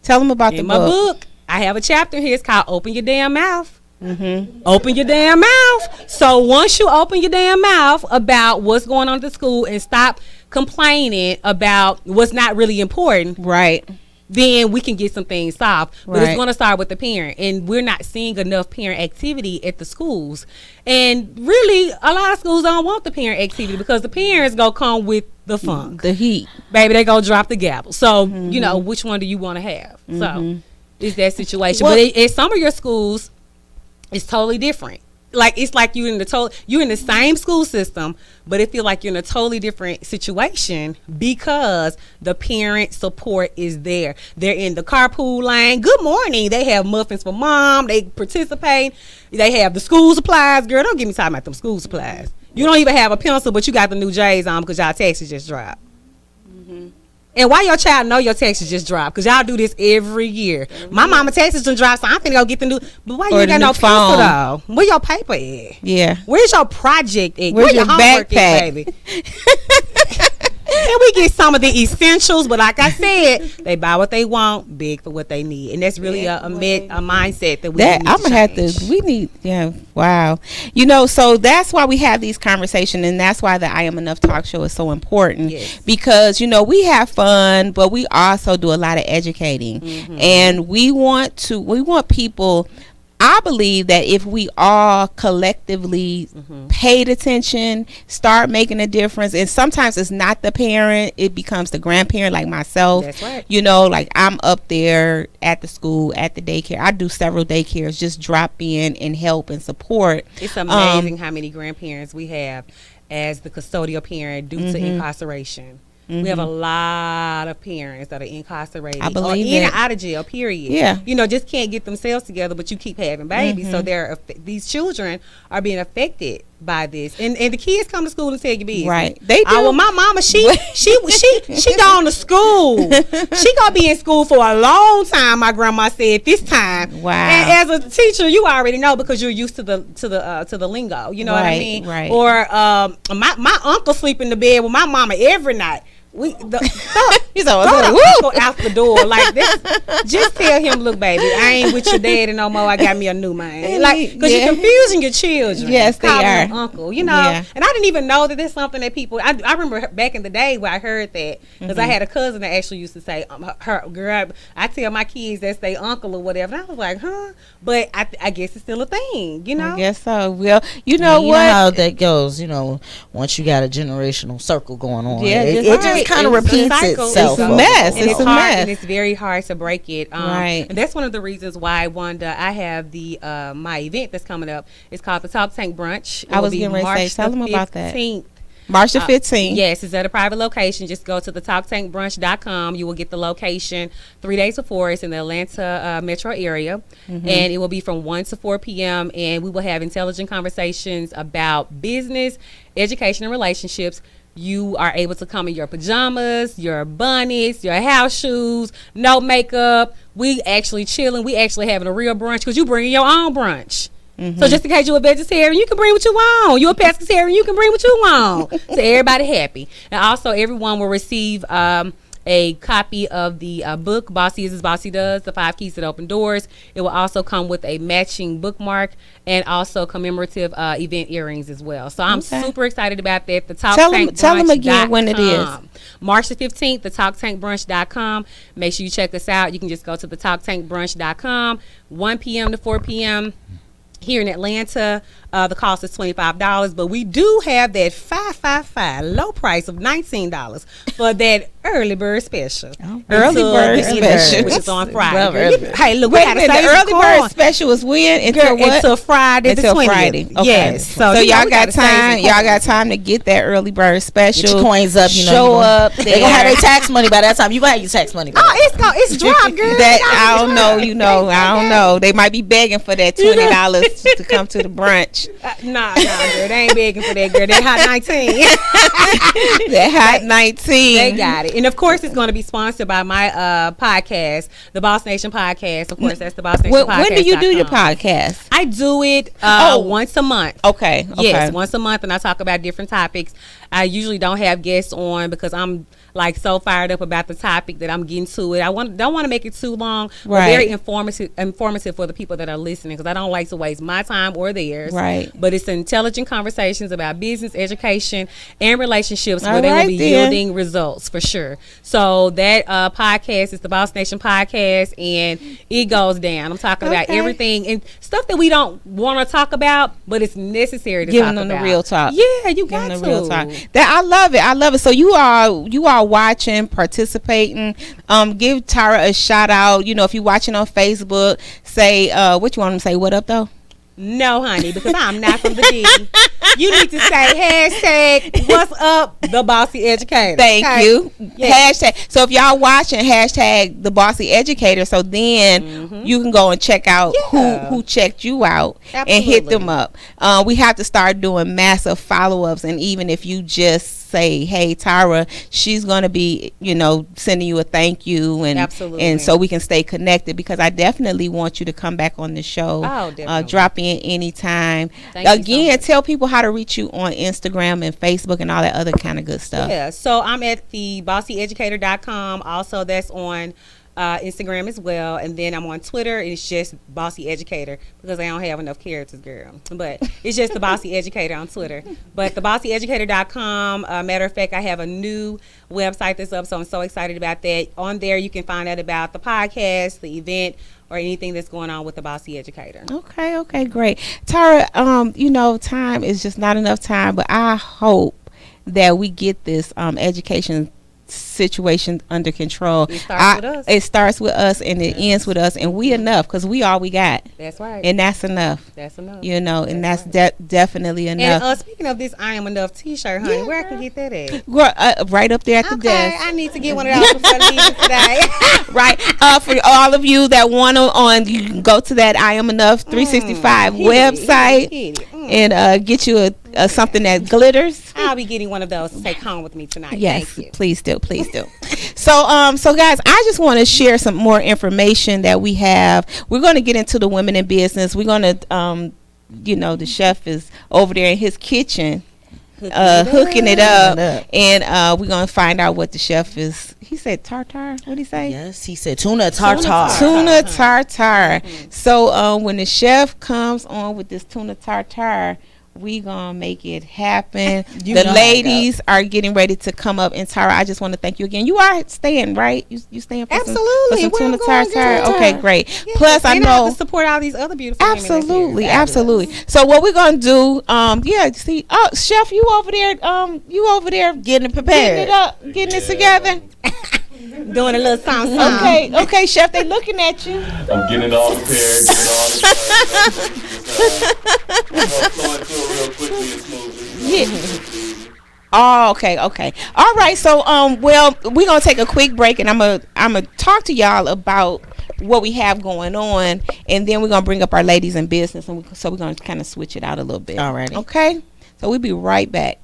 tell them about in my book. I have a chapter here. It's called "Open Your Damn Mouth." Open your damn mouth. So once you open your damn mouth about what's going on at the school and stop complaining about what's not really important, right? Then we can get some things solved. But it's going to start with the parent. And we're not seeing enough parent activity at the schools. And really, a lot of schools don't want the parent activity because the parents going to come with the funk. The heat. Baby, they going to drop the gavel. So, which one do you want to have? So, it's that situation. Well, but at some of your schools, it's totally different. like it's like you're in the same school system, but it feel like you're in a totally different situation because the parent support is there. They're in the carpool lane. Good morning. They have muffins for mom. They participate. They have the school supplies. Girl, don't get me talking about them school supplies. You don't even have a pencil, but you got the new J's on because y'all taxes just dropped. And why your child know your taxes just dropped? Because y'all do this every year. My mama taxes done dropped, so I'm finna go get the new. But why you ain't got no pencil though? Where your paper at? Yeah. Where's your project at? Where's Where your homework backpack? at, baby? And we get some of the essentials, but like I said, they buy what they want, big for what they need, and that's really a mindset that we need I'm gonna have change. to. We need. Yeah. Wow. So that's why we have these conversations, and that's why the I Am Enough talk show is so important. Yes. Because we have fun, but we also do a lot of educating, and we want people. I believe that if we all collectively paid attention, start making a difference, and sometimes it's not the parent, it becomes the grandparent, like myself. That's right. Like I'm up there at the school, at the daycare. I do several daycares, just drop in and help and support. It's amazing how many grandparents we have as the custodial parent due to incarceration. We have a lot of parents that are incarcerated I believe or in it. and out of jail, period. Yeah. Just can't get themselves together, but you keep having babies. So these children are being affected by this. And the kids come to school to tell you business. Right. They do. Well, my mama, she gone to school. She gonna be in school for a long time, my grandma said this time. Wow. And as a teacher, you already know because you're used to the lingo. You know what I mean? Right. Or my uncle sleep in the bed with my mama every night. He's go out the door like this. Just tell him, look, baby, I ain't with your daddy no more. I got me a new man. Like, because you're confusing your children. Yes, they calling are. them uncle, And I didn't even know that there's something that people. I remember back in the day where I heard that because I had a cousin that actually used to say, her girl. I tell my kids that's their uncle or whatever. And I was like, huh? But I guess it's still a thing, I guess so. Well, you know what? how that goes. Once you got a generational circle going on, Yeah, it just just kind of repeats itself. It's a mess. And It's a hard, mess. and it's very hard to break it. Right. And that's one of the reasons why, Wanda, I have the my event that's coming up. It's called the Talk Tank Brunch. I was getting ready to say, tell them about that. March the 15th. Yes, it's at a private location. Just go to the talktankbrunch.com. You will get the location 3 days before. It's in the Atlanta metro area. And it will be from 1 to 4 p.m. And we will have intelligent conversations about business, education, and relationships. You are able to come in your pajamas, your bunnies, your house shoes, no makeup. We actually chilling. We actually having a real brunch because you bringing your own brunch. So just in case you're a vegetarian, you can bring what you want. You're a pescatarian, you can bring what you want. So everybody happy. And also everyone will receive a copy of the book, Bossy Is As Bossy Does, The 5 Keys That Open Doors. It will also come with a matching bookmark and also commemorative event earrings as well. So I'm super excited about that. The Tell them again when it is. March the 15th, the talktankbrunch.com. Make sure you check us out. You can just go to the talktankbrunch.com, 1 p.m. to 4 p.m. Here in Atlanta, the cost is $25, but we do have that 555 low price of $19 for that early bird special. Early bird special, which is on Friday. Hey, look, we got to the early bird special is when until what? Until Friday, until the 20th. Friday. Okay. Yes. So y'all got time. Y'all got time to get that early bird special. Get your coins up. Show up. They gonna have their tax money by that time. You gonna have your tax money. It's dropped, girl. I don't know. I don't know. They might be begging for that $20 to come to the brunch. Nah, girl. They ain't begging for that, girl. They hot 19. That hot 19. They got it. And of course, it's going to be sponsored by my podcast, the Boss Nation Podcast. Of course, that's the Boss Nation Podcast. When do you do your podcast? I do it once a month. Okay. Yes, once a month, and I talk about different topics. I usually don't have guests on because I'm like so fired up about the topic that I'm getting to it. Don't want to make it too long, but very informative for the people that are listening because I don't like to waste my time or theirs. Right. But it's intelligent conversations about business, education, and relationships where they will be yielding results for sure. So that podcast is the Boss Nation Podcast, and it goes down. I'm talking about everything and stuff that we don't want to talk about, but it's necessary to talk about. Giving them the real talk. Yeah, you got to. Real talk. That I love it. So you are watching, participating. Give Tara a shout out. If you're watching on Facebook, say what you want them to say. What up though? No, honey, because I'm not from the D. You need to say hashtag what's up the Bossy Educator. Thank you. Yes. Hashtag. So if y'all watching, hashtag the Bossy Educator. So then you can go and check out who checked you out. Absolutely. And hit them up. We have to start doing massive follow-ups, and even if you just say, hey, Tara, she's going to be, sending you a thank you, and absolutely, and so we can stay connected, because I definitely want you to come back on the show. Oh, definitely. Drop in anytime. Again, tell people how to reach you on Instagram and Facebook and all that other kind of good stuff. Yeah, so I'm at the bossyeducator.com. Also, that's on Instagram as well, and then I'm on Twitter. It's just Bossy Educator, because I don't have enough characters, girl. But it's just the Bossy Educator on Twitter. But the bossyeducator.com. Matter of fact, I have a new website that's up, so I'm so excited about that. On there, you can find out about the podcast, the event, or anything that's going on with the Bossy Educator. Okay, great. Tara, time is just not enough time, but I hope that we get this education situation under control. It starts with us and it ends with us, and we enough, because we all we got. That's right. And that's enough. And that's definitely enough. And speaking of this I Am Enough t-shirt, honey, where I can get that at? Right up there at the desk. I need to get one of those before leaving today. Right. For all of you that want on, you can go to that I Am Enough 365 website and get you something that glitters. I'll be getting one of those to take home with me tonight. Yes, thank you. Please do. So guys, I just want to share some more information that we have. We're going to get into the Women in Business. We're going to, the chef is over there in his kitchen, hooking it up, and we're going to find out what the chef is. He said tartar. What did he say? Yes, he said tuna tartar. Tuna tartar. So when the chef comes on with this tuna tartar, we gonna make it happen. The ladies are getting ready to come up, and Tara, I just want to thank you again. You are staying, right? You staying for absolutely some tuna tartar? Okay, great. Yeah. Plus, I know I have to support all these other beautiful absolutely. So what we're gonna do? Chef, you over there getting it prepared, getting it together. Doing a little something. Okay, Chef, they looking at you. I'm getting it all prepared. Oh, okay. All right. So, we're gonna take a quick break, and I'm gonna talk to y'all about what we have going on, and then we're gonna bring up our ladies in business, and so we're gonna kind of switch it out a little bit. All right. Okay. So we'll be right back.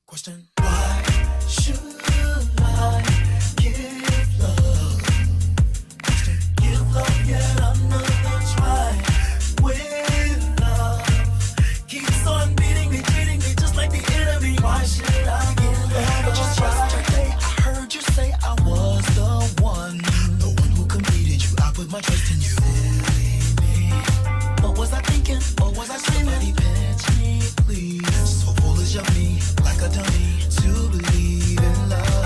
Question: why should I give love? Question: give love yet another try. When love keeps on beating me, treating me just like the enemy, why should I give love? Just yesterday I heard you say I was the one who completed you. I put my trust in you. What was I thinking? Or was I screaming? Pinch me, please. So foolish of me, like a dummy, to believe in love.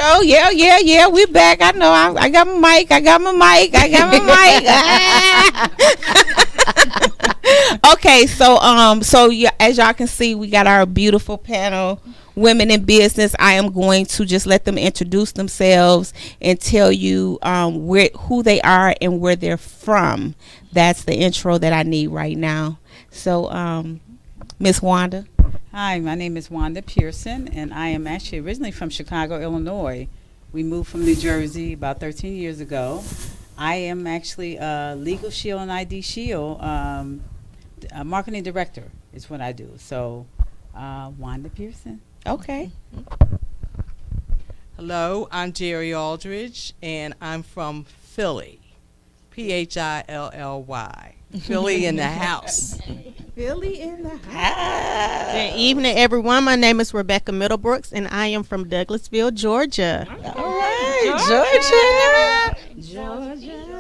show. Yeah. We're back. I know. I got my mic. Okay, so yeah, as y'all can see, we got our beautiful panel, Women in Business. I am going to just let them introduce themselves and tell you who they are and where they're from. That's the intro that I need right now. So, Miss Wanda. Hi, my name is Wanda Pearson, and I am actually originally from Chicago, Illinois. We moved from New Jersey about 13 years ago. I am actually a Legal Shield and ID Shield a marketing director is what I do. So, Wanda Pearson. Okay. Hello, I'm Gerri Aldridge, and I'm from Philly. Philly. Philly in the house. Philly in the house. Good evening, everyone. My name is Rebekah Middlebrooks, and I am from Douglasville, Georgia. All right, Georgia.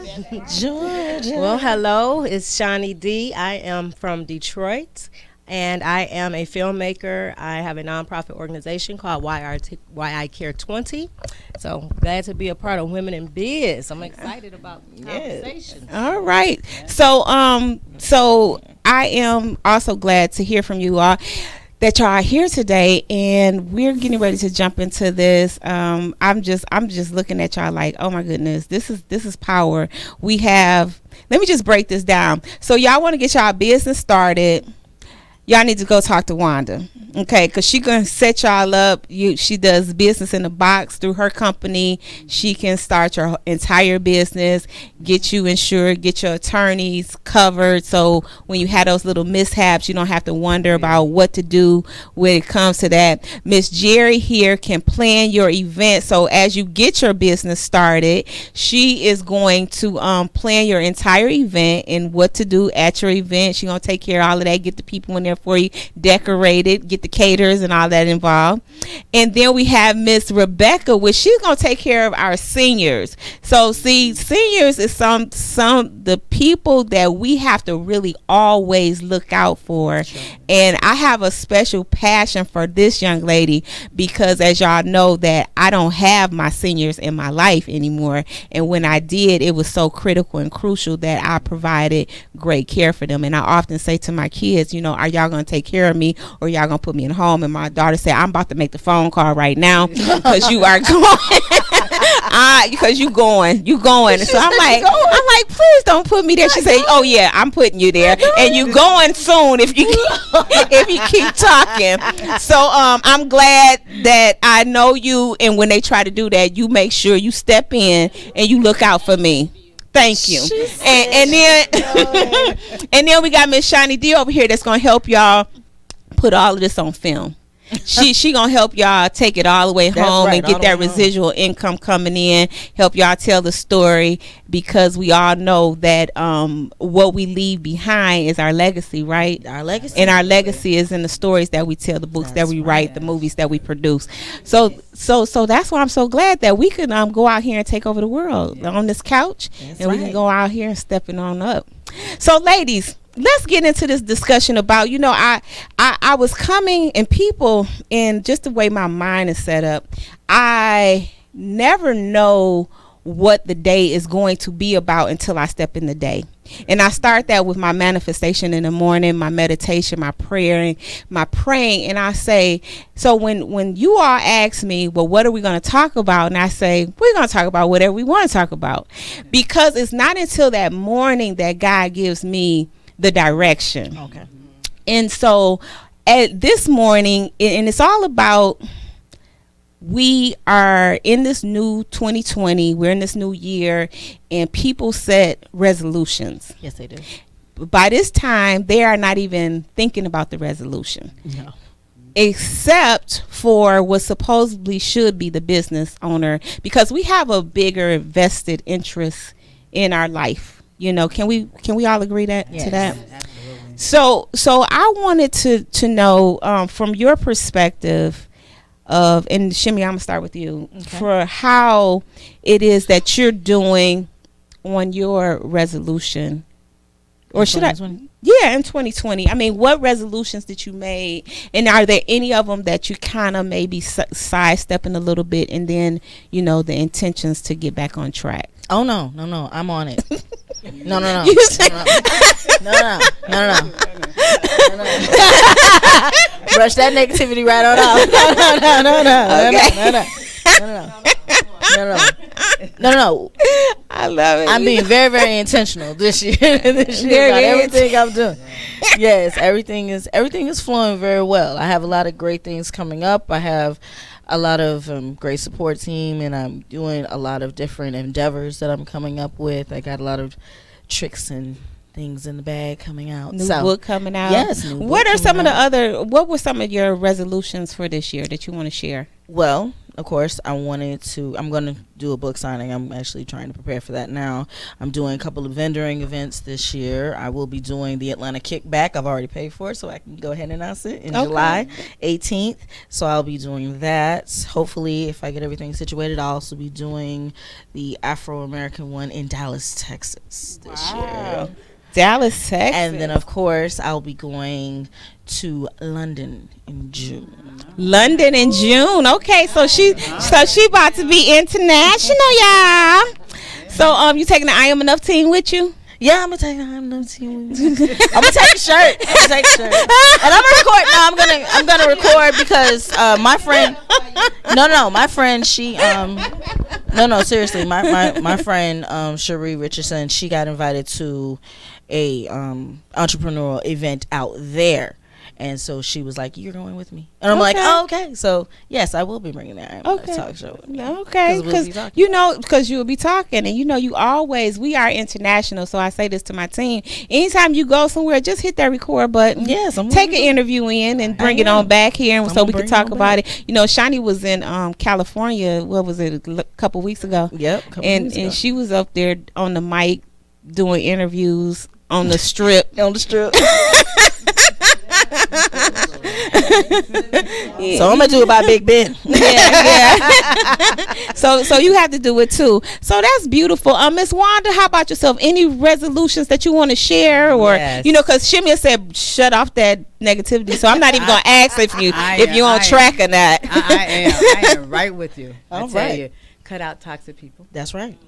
Well, hello, it's Shonny D. I am from Detroit, and I am a filmmaker. I have a nonprofit organization called Why I Care 20. So glad to be a part of Women in Biz. I'm excited about the conversation. All right. So I am also glad to hear from you all that y'all are here today, and we're getting ready to jump into this. I'm just looking at y'all like, oh my goodness, this is power. Let me just break this down. So y'all want to get y'all business started, y'all need to go talk to Wanda, okay? Because she's going to set y'all up. She does business in the box through her company. She can start your entire business, get you insured, get your attorneys covered. So when you have those little mishaps, you don't have to wonder about what to do when it comes to that. Miss Gerri here can plan your event. So as you get your business started, she is going to plan your entire event and what to do at your event. She's going to take care of all of that, get the people in there for you, decorate it, get the caterers and all that involved. And then we have Miss Rebekah, which she's gonna take care of our seniors. So see, seniors is some the people that we have to really always look out for. Sure. And I have a special passion for this young lady because, as y'all know, that I don't have my seniors in my life anymore, and when I did, it was so critical and crucial that I provided great care for them. And I often say to my kids, are y'all gonna take care of me, or y'all gonna put me in home? And my daughter said, I'm about to make the phone call right now because you are going. Because you going. So I'm like, please don't put me there. She said, oh yeah, I'm putting you there, and you going soon if you keep talking. So I'm glad that I know you, and when they try to do that, you make sure you step in and you look out for me. Thank you. And then we got Miss Shonny D over here that's gonna help y'all put all of this on film. She gonna help y'all take it all the way home and get that residual income coming in, help y'all tell the story, because we all know that what we leave behind is our legacy, right? Our legacy. And our legacy is in the stories that we tell, the books that we write, the movies that we produce. So that's why I'm so glad that we can go out here and take over the world on this couch. We can go out here and stepping on up. So ladies, let's get into this discussion about, I was coming, and people, and just the way my mind is set up, I never know what the day is going to be about until I step in the day. And I start that with my manifestation in the morning, my meditation, my prayer, and my praying. And I say, so when you all ask me, well, what are we going to talk about? And I say, we're going to talk about whatever we want to talk about, because it's not until that morning that God gives me the direction. Okay. And so at this morning, and it's all about, we are in this new 2020, we're in this new year, and people set resolutions. Yes, they do. By this time, they are not even thinking about the resolution. No. Except for what supposedly should be the business owner, because we have a bigger vested interest in our life. Can we all agree to that? Absolutely. So I wanted to know from your perspective of, and Chimia, I'm gonna start with you, for how it is that you're doing on your resolution Or should I? Yeah, in 2020. I mean, what resolutions did you make? And are there any of them that you kind of maybe sidestepping a little bit, and then, you know, the intentions to get back on track? Oh, no. I'm on it. No. You say- No. Brush that negativity right on off. No. I love it. I'm being very, very intentional this year. About everything I'm doing. Yes, everything is flowing very well. I have a lot of great things coming up. I have a lot of great support team, and I'm doing a lot of different endeavors that I'm coming up with. I got a lot of tricks and things in the bag coming out. New book coming out. Yes. What were some of your resolutions for this year that you want to share? Well, of course, I'm going to do a book signing. I'm actually trying to prepare for that now. I'm doing a couple of vendoring events this year. I will be doing the Atlanta Kickback. I've already paid for it, so I can go ahead and announce it in July 18th. So I'll be doing that. Hopefully, if I get everything situated, I'll also be doing the Afro-American one in Dallas, Texas this year. Dallas, Texas. And then, of course, I'll be going to London in June. Okay, so she about to be international, y'all. So you taking the I Am Enough team with you? Yeah, I'm gonna take the I Am Enough team with me. I'm gonna take a shirt. And I'm gonna record. No, I'm gonna record because my friend. My friend. She seriously, my friend Cherie Richardson. She got invited to a entrepreneurial event out there. And so she was like, "You're going with me," and I'm like, "Oh, okay." So yes, I will be bringing that talk show with me. Okay, because you will be talking, and we are international. So I say this to my team: anytime you go somewhere, just hit that record button. Yes, take an interview in and bring it on back here, and so we can talk about it. Shonny was in California. What was it? A couple weeks ago. Yep. And she was up there on the mic doing interviews on the strip. So I'm gonna do it by Big Ben. Yeah. So you have to do it too. So that's beautiful. Miss Wanda, how about yourself? Any resolutions that you want to share, or because Chimia said shut off that negativity. So I'm not even gonna ask if you're on track or not. I am right with you. I tell you, cut out toxic people. That's right.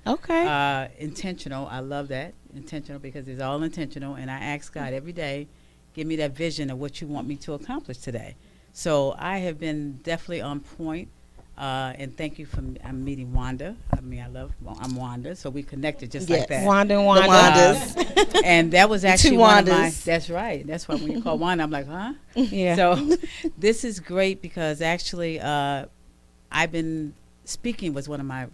Okay. Intentional. I love that. Intentional, because it's all intentional, and I ask God every day, give me that vision of what you want me to accomplish today. So I have been definitely on point, and thank you I'm meeting Wanda. I'm Wanda, so we connected just like that. Wanda and Wanda. And that was actually two one Wandas. of my, that's right. That's why when you call Wanda, I'm like, huh? Yeah. So this is great because actually I've been speaking was one of my,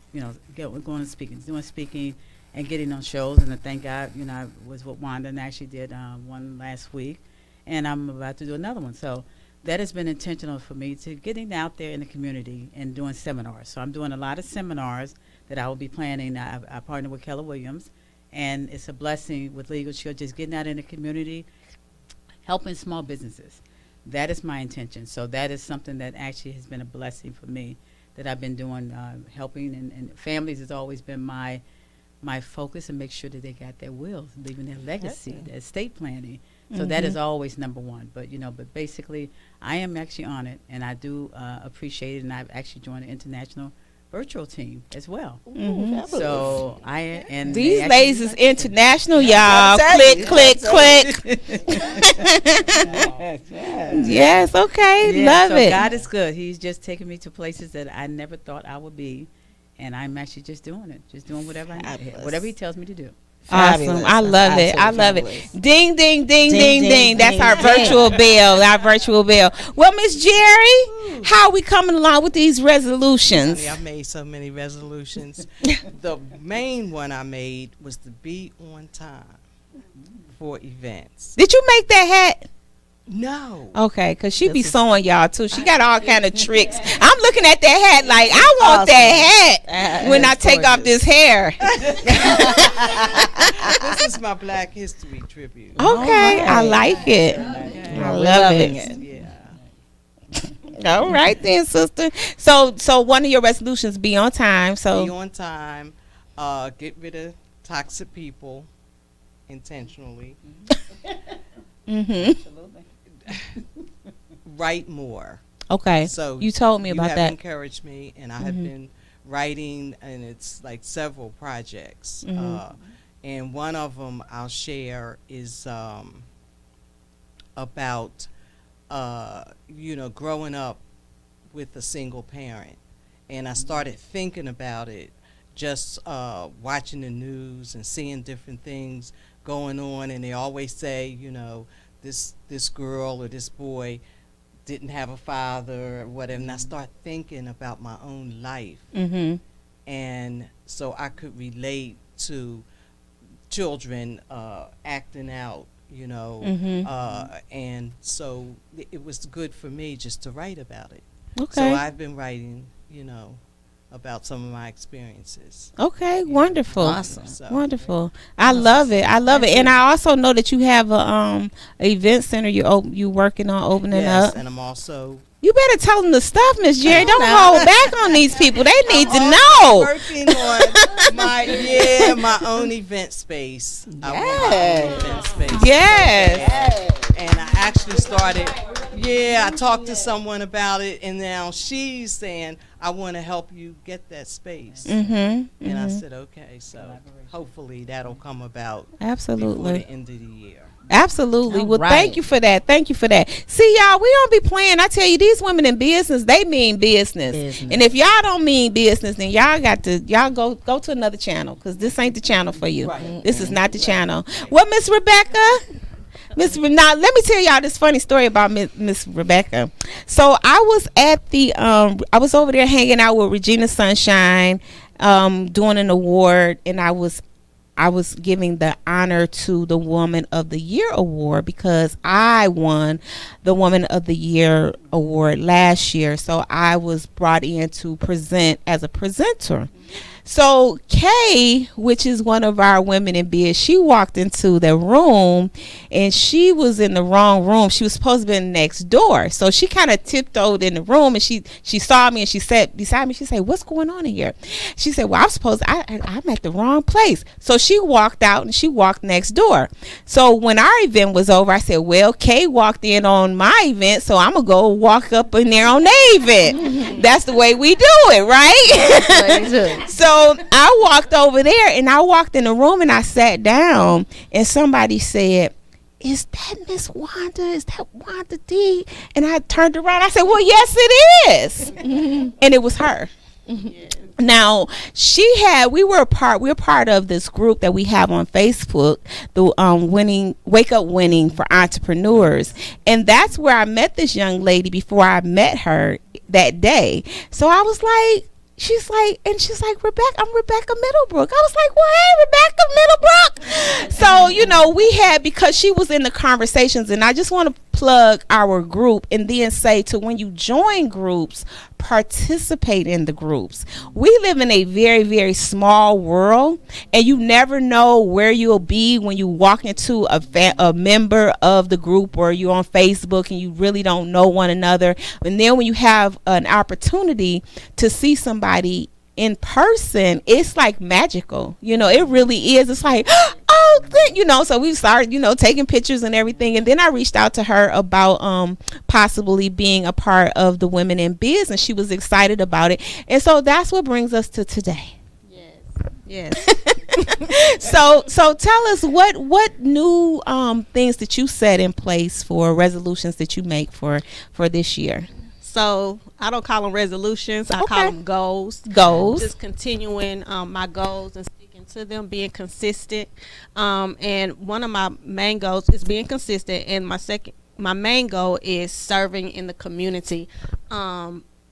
going and speaking, doing speaking and getting on shows. And I thank God, I was with Wanda and actually did one last week. And I'm about to do another one. So that has been intentional for me to getting out there in the community and doing seminars. So I'm doing a lot of seminars that I will be planning. I partner with Keller Williams, and it's a blessing with Legal Shield, just getting out in the community, helping small businesses. That is my intention. So that is something that actually has been a blessing for me that I've been doing, helping, and families has always been my focus, and make sure that they got their wills, leaving their legacy, their estate planning. So that is always number one. But but basically, I am actually on it, and I do appreciate it. And I've actually joined the international virtual team as well. So these ladies is international, y'all. Click. Yes, okay, love it. God is good. He's just taking me to places that I never thought I would be, and I'm actually just doing it, whatever whatever He tells me to do. Awesome. I love it. Ding, ding, ding, ding, ding. That's our virtual bell. Well, Miss Gerri, how are we coming along with these resolutions? I made so many resolutions. The main one I made was to be on time for events. Did you make that hat? No. Okay, because she be sewing y'all too. She got all kind of tricks. I'm looking at that hat like, I want that hat when I take off this hair. This is my Black History tribute. Okay, I like it. I love it. Yeah. All right then, sister. So one of your resolutions, be on time. So be on time, get rid of toxic people, intentionally. Absolutely. Write more. Okay. So you told me you about have that. encouraged me, and I have been writing, and it's like several projects. And one of them I'll share is about growing up with a single parent, and I started thinking about it just watching the news and seeing different things going on, and they always say, this girl or this boy didn't have a father or whatever, and I start thinking about my own life, and so I could relate to children acting out, and so it was good for me just to write about it. Okay. So I've been writing, about some of my experiences. Okay, wonderful. Awesome. So, Wonderful. I love it. I love it. And I also know that you have a event center you working on opening yes, up. and I'm also You better tell them the stuff, Miss Jerry. Don't hold back on these people. They need to know. working on my own event space. I want my own event space. Yes. And I actually started, I talked to someone about it, and now she's saying, I want to help you get that space. And I said, okay, so hopefully that'll come about Absolutely. before the end of the year. Absolutely. All Well, right. thank you for that. Thank you for that. See, y'all, we don't be playing. I tell you, these women in business, they mean business. And if y'all don't mean business, then y'all go to another channel, because this ain't the channel for you. Right. This is not the channel. Well, Miss Rebekah, now let me tell y'all this funny story about Miss Rebekah. So I was at the I was over there hanging out with Regina Sunshine, doing an award, and I was giving the honor to the Woman of the Year award, because I won the Woman of the Year award last year. So I was brought in to present as a presenter. So Kay, which is one of our women in biz, she walked into the room, and she was in the wrong room. She was supposed to be next door. So she kind of tiptoed in the room, and she saw me, and she sat beside me. She said, "What's going on in here?" She said, "Well, I'm at the wrong place." So she walked out, and she walked next door. So when our event was over, I said, "Well, Kay walked in on my event, so I'm going to go walk up in there on their event." That's the way we do it, right? So I walked over there, and I walked in the room, and I sat down, and somebody said, "Is that Miss Wanda? Is that Wanda D?" And I turned around. I said, "Well, yes, it is." And it was her. Now, we're part of this group that we have on Facebook, the Wake Up Winning for Entrepreneurs. And that's where I met this young lady before I met her that day. So I was like, she's like, "Rebekah, I'm Rebekah Middlebrooks." I was like, "Well, hey, Rebekah Middlebrooks." So, because she was in the conversations, and I just want to plug our group and then say to, when you join groups, participate in the groups. We live in a very, very small world, and you never know where you'll be when you walk into a member of the group, or you're on Facebook and you really don't know one another. And then when you have an opportunity to see somebody in person, it's like magical. It really is. It's like, so we started, taking pictures and everything. And then I reached out to her about possibly being a part of the Women in Biz, and she was excited about it. And so that's what brings us to today. Yes. So tell us what new things that you set in place for resolutions that you make for this year. So I don't call them resolutions. I call them goals. Just continuing my goals and sticking to them, being consistent. And one of my main goals is being consistent. And my main goal is serving in the community,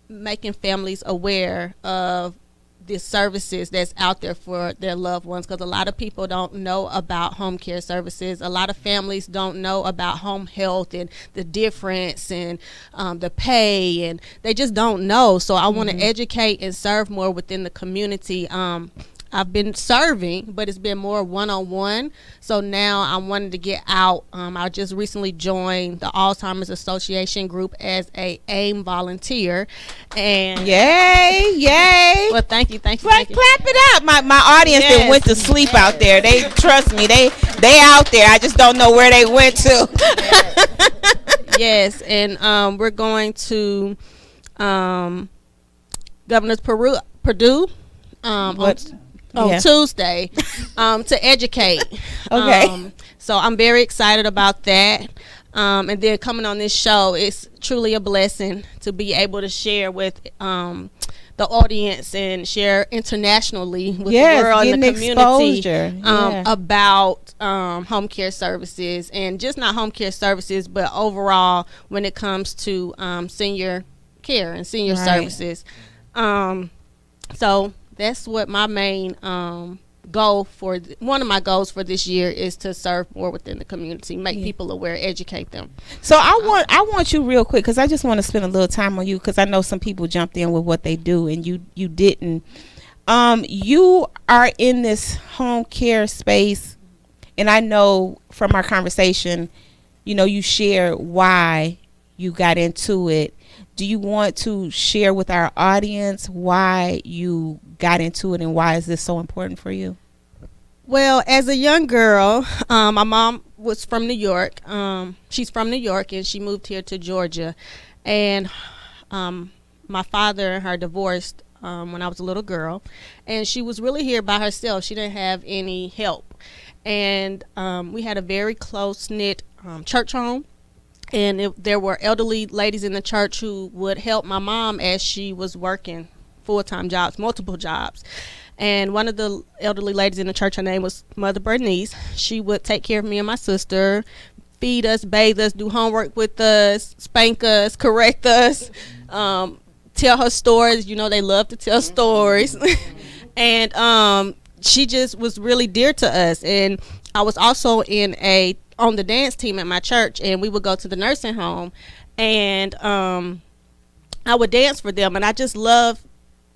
making families aware of the services that's out there for their loved ones, because a lot of people don't know about home care services. A lot of families don't know about home health and the difference and the pay, and they just don't know. So I want to educate and serve more within the community. I've been serving, but it's been more one-on-one. So now I'm wanting to get out. I just recently joined the Alzheimer's Association group as a AIM volunteer. And yay! Well, thank you. Clap it up. My audience that went to sleep out there. They trust me. They out there. I just don't know where they went to. Yes, and we're going to Governor's Purdue on Tuesday to educate. Okay. So I'm very excited about that. And then coming on this show, it's truly a blessing to be able to share with the audience and share internationally with the world and the community about home care services, and just not home care services, but overall when it comes to senior care and senior services. So that's what my main goal for one of my goals for this year is, to serve more within the community, make people aware, educate them. So I want you real quick, because I just want to spend a little time on you, because I know some people jumped in with what they do and you didn't. You are in this home care space, and I know from our conversation, you share why you got into it. Do you want to share with our audience why you got into it and why is this so important for you? Well, as a young girl, my mom was from New York. She's from New York, and she moved here to Georgia. And my father and her divorced when I was a little girl, and she was really here by herself. She didn't have any help. And we had a very close-knit church home. And there were elderly ladies in the church who would help my mom as she was working full-time jobs, multiple jobs. And one of the elderly ladies in the church, her name was Mother Bernice. She would take care of me and my sister, feed us, bathe us, do homework with us, spank us, correct us, tell her stories. They love to tell stories. And she just was really dear to us. And I was also on the dance team at my church, and we would go to the nursing home, and I would dance for them, and I just loved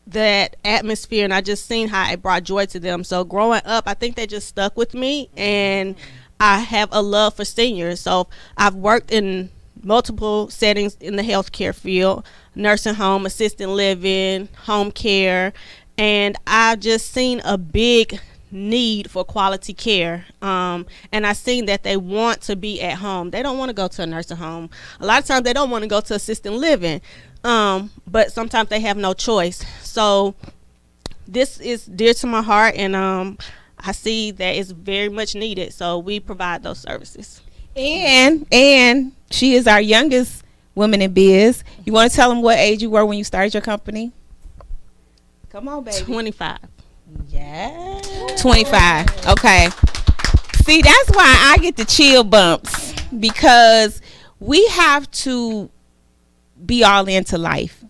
that atmosphere, and I just seen how it brought joy to them. So growing up, I think they just stuck with me, and I have a love for seniors. So I've worked in multiple settings in the healthcare field, nursing home, assisted living, home care, and I've just seen a big need for quality care, and I seen that they want to be at home. They don't want to go to a nursing home. A lot of times they don't want to go to assisted living, but sometimes they have no choice. So this is dear to my heart, and I see that it's very much needed, so we provide those services. And she is our youngest Women in Biz. You want to tell them what age you were when you started your company? Come on, baby. 25. Yeah. 25. Okay. See, that's why I get the chill bumps, because we have to be all into life.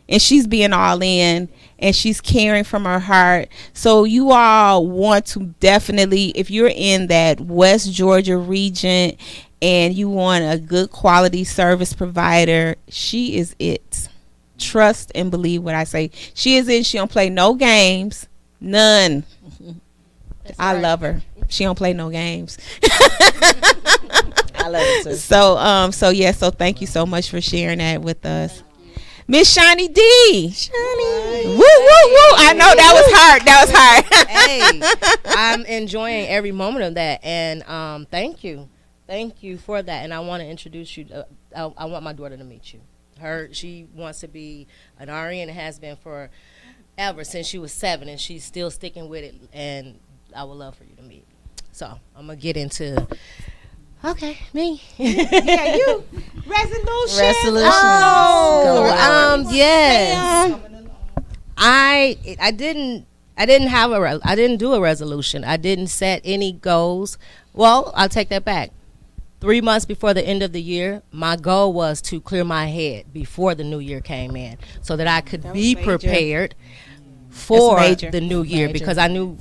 And she's being all in, and she's caring from her heart. So you all want to definitely, if you're in that West Georgia region and you want a good quality service provider, she is it. Trust and believe what I say. She is it. She don't play no games. None. I love her. She don't play no games. I love it too. So thank you so much for sharing that with us. Miss Shonny D. Shonny. Woo, woo, woo. I know that was hard. Hey, I'm enjoying every moment of that. And thank you. Thank you for that. And I want to introduce you. I want my daughter to meet you. She wants to be an RN and has been for ever since she was 7, and she's still sticking with it, and I would love for you to meet. So I'm gonna get into me. Yeah, you resolution. Oh, yes. I didn't do a resolution. I didn't set any goals. Well, I'll take that back. 3 months before the end of the year, my goal was to clear my head before the new year came in, so that I could be prepared for the new year, because I knew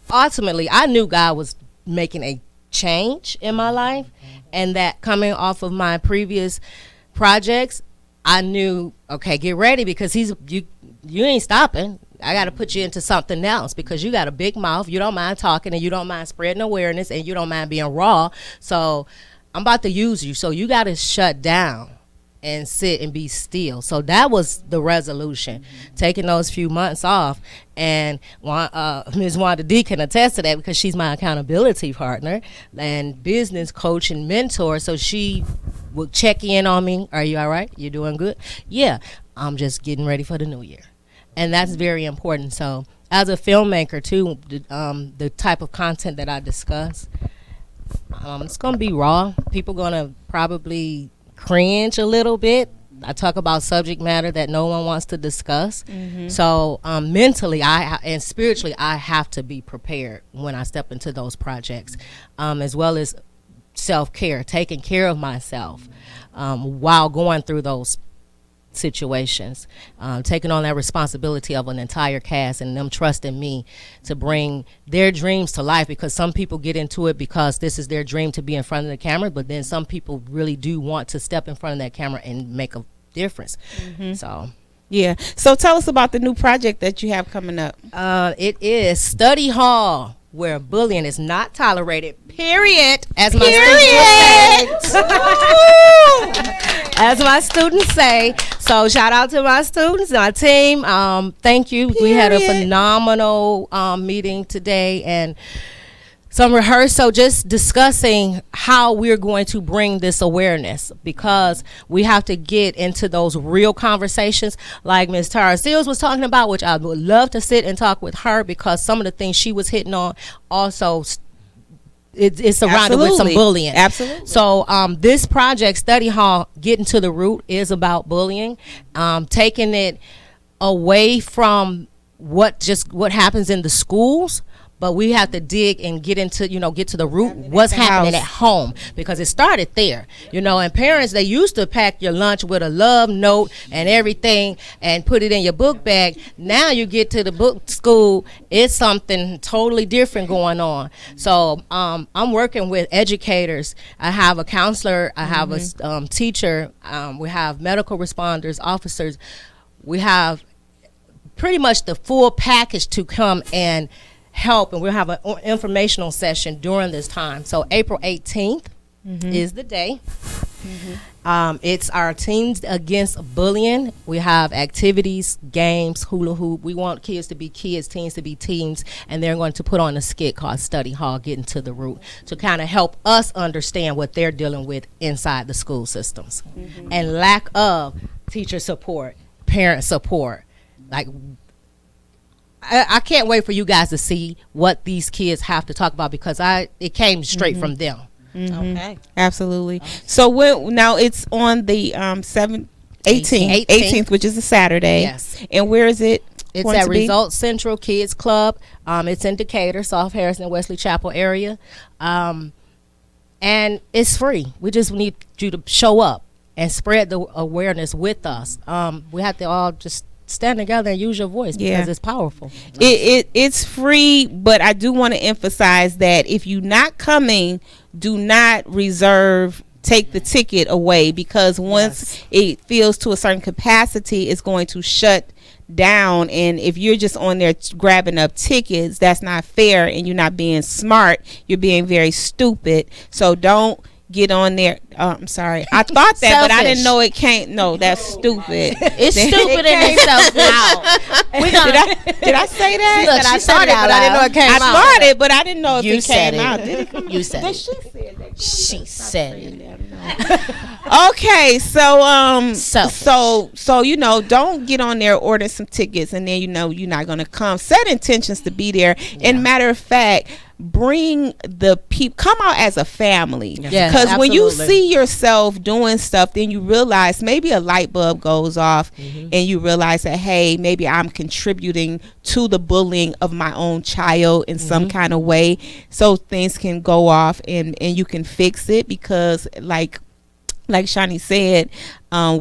God was making a change in my life, and that coming off of my previous projects, I knew, okay, get ready, because you ain't stopping. I got to put you into something else because you got a big mouth. You don't mind talking and you don't mind spreading awareness and you don't mind being raw. So I'm about to use you. So you got to shut down and sit and be still. So that was the resolution, taking those few months off. And Ms. Wanda D can attest to that because she's my accountability partner and business coach and mentor. So she would check in on me. Are you all right? You doing good? Yeah, I'm just getting ready for the new year. And that's very important. So as a filmmaker too, the type of content that I discuss, it's going to be raw. People going to probably cringe a little bit. I talk about subject matter that no one wants to discuss. So mentally and spiritually, I have to be prepared when I step into those projects, as well as self-care, taking care of myself while going through those situations, taking on that responsibility of an entire cast and them trusting me to bring their dreams to life, because some people get into it because this is their dream to be in front of the camera, but then some people really do want to step in front of that camera and make a difference. So tell us about the new project that you have coming up. It is Study Hall, where bullying is not tolerated, period, as my students say. As my students say. So shout out to my students, my team. Thank you. Period. We had a phenomenal meeting today and some rehearsal, just discussing how we're going to bring this awareness, because we have to get into those real conversations like Ms. Tara Seals was talking about, which I would love to sit and talk with her, because some of the things she was hitting on also it's surrounded with some bullying. Absolutely. So this project, Study Hall, Getting to the Root, is about bullying, taking it away from what happens in the schools, but we have to dig and get into, get to the root, what's happening at home, because it started there, and parents, they used to pack your lunch with a love note and everything and put it in your book bag. Now you get to the book school, it's something totally different going on. So I'm working with educators. I have a counselor, I have a teacher, we have medical responders, officers. We have pretty much the full package to come and help, and we'll have an informational session during this time. So April 18th is the day. It's our Teens Against Bullying. We have activities, games, hula hoop. We want kids to be kids, teens to be teens, and they're going to put on a skit called Study Hall, Getting to the Root, to kind of help us understand what they're dealing with inside the school systems and lack of teacher support, parent support. Like, I can't wait for you guys to see what these kids have to talk about, because it came straight from them. Okay, absolutely. So now it's on the 18th, which is a Saturday. Yes. And where is it? It's at Results Central Kids Club. It's in Decatur, South Harrison, Wesley Chapel area, and it's free. We just need you to show up and spread the awareness with us. We have to all just stand together and use your voice, because it's powerful. It's free, but I do want to emphasize that if you're not coming, do not take the ticket away, because once it fills to a certain capacity, it's going to shut down. And if you're just on there grabbing up tickets, that's not fair, and you're not being smart. You're being very stupid. So don't get on there. I'm sorry, I thought that, but I didn't know it can't. No, that's stupid. It's stupid in itself. Did I say that? Look, I started, but I didn't know it came out. I started, but I didn't know if it came out. Did it come out? You said it. She said it. Okay, so don't get on there, order some tickets, and then you're not gonna come. Set intentions to be there. And matter of fact, bring the people, come out as a family, because when you see yourself doing stuff, then you realize maybe a light bulb goes off, and you realize that, hey, maybe I'm contributing to the bullying of my own child in some kind of way, so things can go off and you can fix it. Because like Shonny said,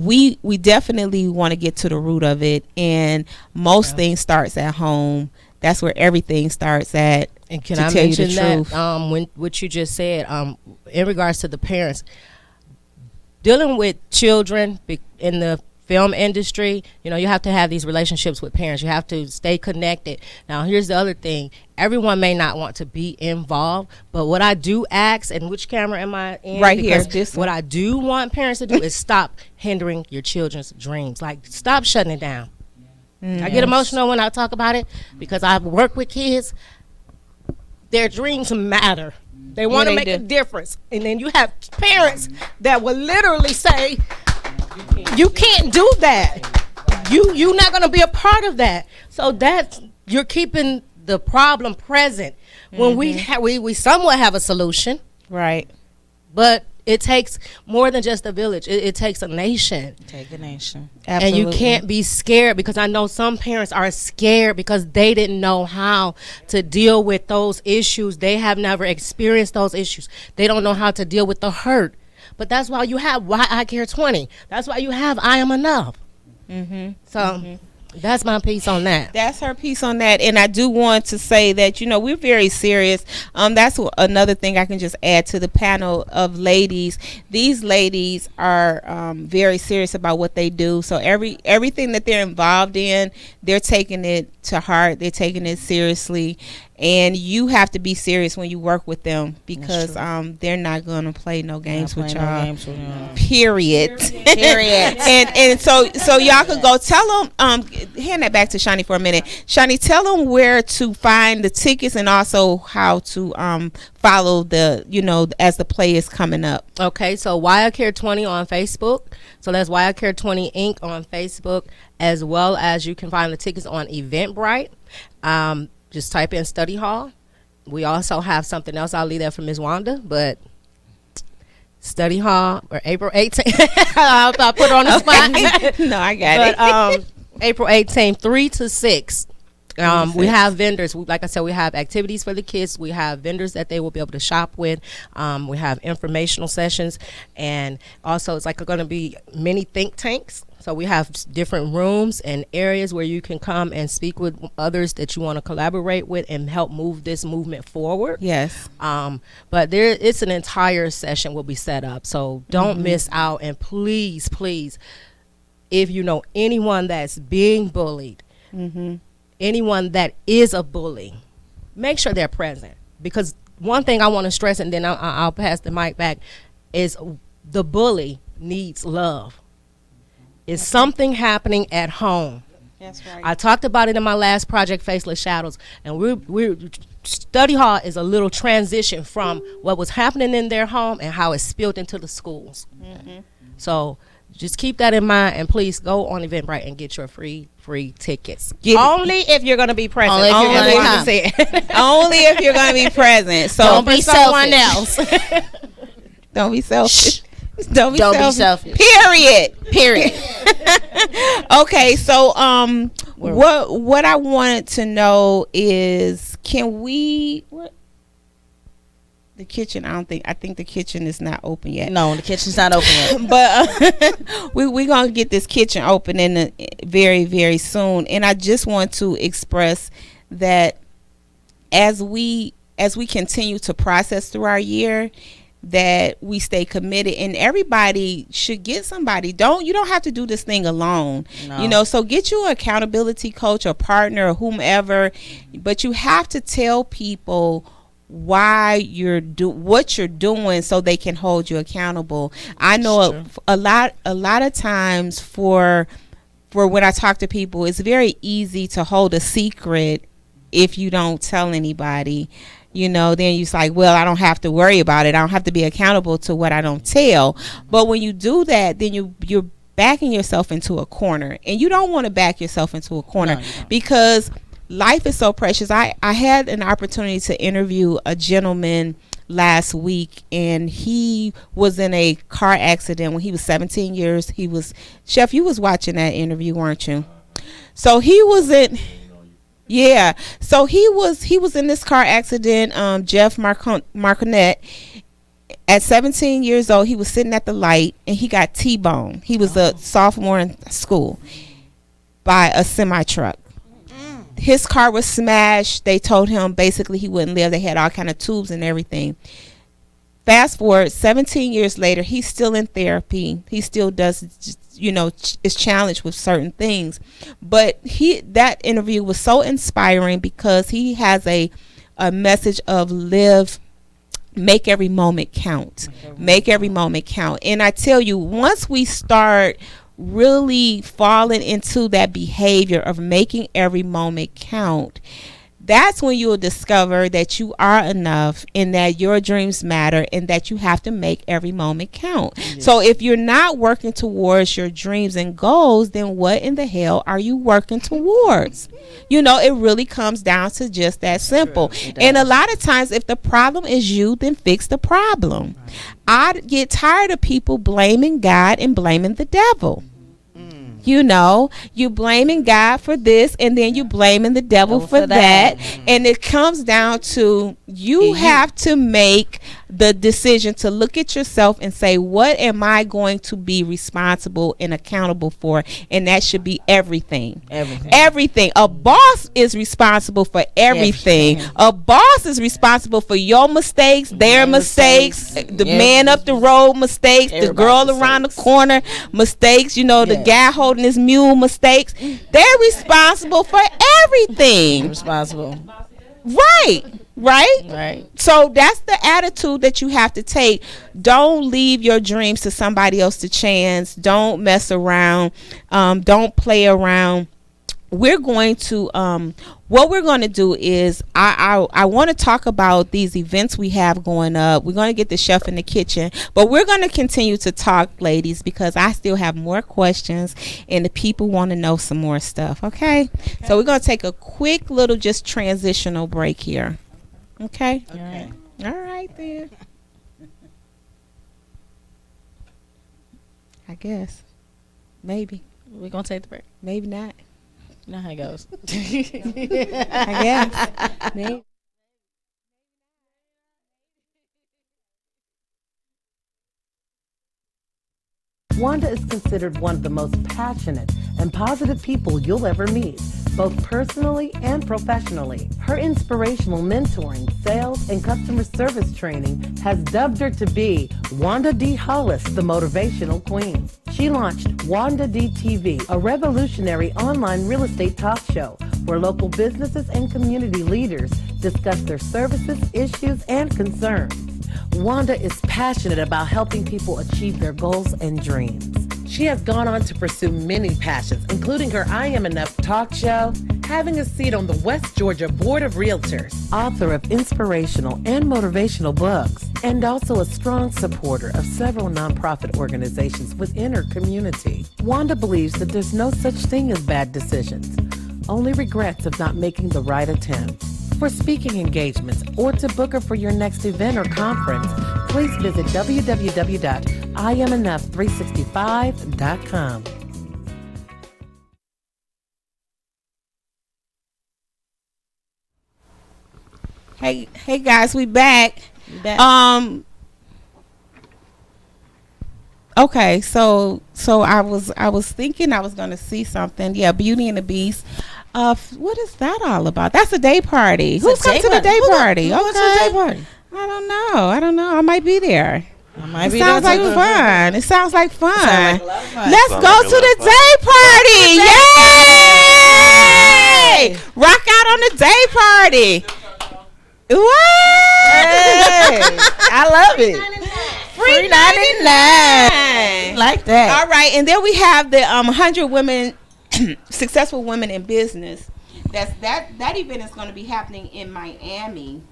we definitely want to get to the root of it, and most things starts at home. That's where everything starts at. And can I mention that when what you just said, in regards to the parents dealing with children in the film industry, you know, you have to have these relationships with parents. You have to stay connected. Now, here's the other thing. Everyone may not want to be involved, but what I do ask, and which camera am I in? Right here. Because what I do want parents to do is stop hindering your children's dreams. Like, stop shutting it down. I get emotional when I talk about it because I work with kids. Their dreams matter. They want to make a difference. And then you have parents that will literally say, you can't do that. You're not going to be a part of that. So that's, you're keeping the problem present. When we somewhat have a solution. Right. But it takes more than just a village. It takes a nation. Take a nation. Absolutely. And you can't be scared, because I know some parents are scared because they didn't know how to deal with those issues. They have never experienced those issues. They don't know how to deal with the hurt. But that's why you have Why I Care 20. That's why you have I Am Enough. So that's my piece on that. That's her piece on that. And I do want to say that, you know, we're very serious. That's another thing I can just add to the panel of ladies. These ladies are very serious about what they do. So everything that they're involved in, they're taking it to heart. They're taking it seriously. And you have to be serious when you work with them, because they're not going to play no games with y'all. Period. and so y'all could go tell them, hand that back to Shonny for a minute. Shonny, tell them where to find the tickets and also how to follow the, you know, as the play is coming up. Okay, so Why I Care 20 on Facebook. So that's Why I Care 20 Inc. on Facebook, as well as you can find the tickets on Eventbrite. Just type in study hall. We also have something else. I'll leave that for Ms. Wanda, but study hall, or April 18th. I'll put her on the spot. No, I got it. April 18th, 3 to 6. We have vendors. Like I said, we have activities for the kids. We have vendors that they will be able to shop with. We have informational sessions, and also it's like going to be mini think tanks. So we have different rooms and areas where you can come and speak with others that you want to collaborate with and help move this movement forward. Yes. But it's an entire session will be set up. So don't miss out. And please, please, if you know anyone that's being bullied, anyone that is a bully, make sure they're present. Because one thing I want to stress, and then I'll pass the mic back, is the bully needs love. Is something happening at home? That's right. I talked about it in my last project, Faceless Shadows, and we're study hall is a little transition from what was happening in their home and how it spilled into the schools. So just keep that in mind, and please go on Eventbrite and get your free tickets. Only if you're going to be present. Only if you're going to be present. So don't be someone else. Don't be selfish. Don't be selfish. Period. Okay, so what I wanted to know is, can we the kitchen? I think the kitchen is not open yet. No, the kitchen's not open yet. But we're gonna get this kitchen open in very, very soon. And I just want to express that as we continue to process through our year, that we stay committed, and everybody should get somebody. You don't have to do this thing alone. No. You know, so get you an accountability coach or partner or whomever, but you have to tell people why what you're doing so they can hold you accountable. I know a lot of times for when I talk to people, it's very easy to hold a secret if you don't tell anybody. You know, then you're like, well, I don't have to worry about it. I don't have to be accountable to what I don't tell. But when you do that, then you're backing yourself into a corner. And you don't want to back yourself into a corner, because life is so precious. I had an opportunity to interview a gentleman last week, and he was in a car accident when he was 17 years. Chef, you was watching that interview, weren't you? So he was in... Yeah, so he was in this car accident, Jeff Marconet. At 17 years old, he was sitting at the light, and he got T-boned. He was a sophomore in school by a semi-truck. His car was smashed. They told him basically he wouldn't live. They had all kind of tubes and everything. fast forward 17 years later, he's still in therapy. He still does, is challenged with certain things. But that interview was so inspiring because he has a message of make every moment count. Make every moment count. And I tell you, once we start really falling into that behavior of making every moment count, that's when you'll discover that you are enough and that your dreams matter and that you have to make every moment count. Yes. So if you're not working towards your dreams and goals, then what in the hell are you working towards? It really comes down to just that simple. And a lot of times, if the problem is you, then fix the problem. Right. I get tired of people blaming God and blaming the devil. You blaming God for this and then you blaming the devil for that. And it comes down to you have to make the decision to look at yourself and say, what am I going to be responsible and accountable for? And that should be everything. Everything. A boss is responsible for everything. A boss is responsible for your mistakes, their mistakes, the man up the road mistakes, the girl around the corner mistakes, the guy holding his mule mistakes. They're responsible for everything. Right. So that's the attitude that you have to take. Don't leave your dreams to somebody else to chance. Don't mess around. Don't play around. We're going to what we're going to do is I want to talk about these events we have going up. We're going to get the chef in the kitchen, but we're going to continue to talk, ladies, because I still have more questions and the people want to know some more stuff. Okay? So we're going to take a quick little just transitional break here. Okay? All right then. I guess. Maybe. We're going to take the break. Maybe not. You know how it goes. I guess. Maybe. Wanda is considered one of the most passionate and positive people you'll ever meet, both personally and professionally. Her inspirational mentoring, sales, and customer service training has dubbed her to be Wanda D. Hollis, the Motivational Queen. She launched Wanda D TV, a revolutionary online real estate talk show where local businesses and community leaders discuss their services, issues, and concerns. Wanda is passionate about helping people achieve their goals and dreams. She has gone on to pursue many passions, including her I Am Enough talk show, having a seat on the West Georgia Board of Realtors, author of inspirational and motivational books, and also a strong supporter of several nonprofit organizations within her community. Wanda believes that there's no such thing as bad decisions, only regrets of not making the right attempt. For speaking engagements or to book her for your next event or conference, please visit www.IamEnough365.com. Hey guys, we back. Okay, so I was thinking I was gonna see something. Yeah, Beauty and the Beast. What is that all about? That's a day party. Who's coming to the day party? Who's to the day party? I don't know. I might be there. It sounds like fun. It sounds like fun. Let's go to the day party. Yay! Rock out on the day party. What? Hey, I love it. Free 99. Like that. All right, and then we have the 100 women, successful women in business. That event is going to be happening in Miami.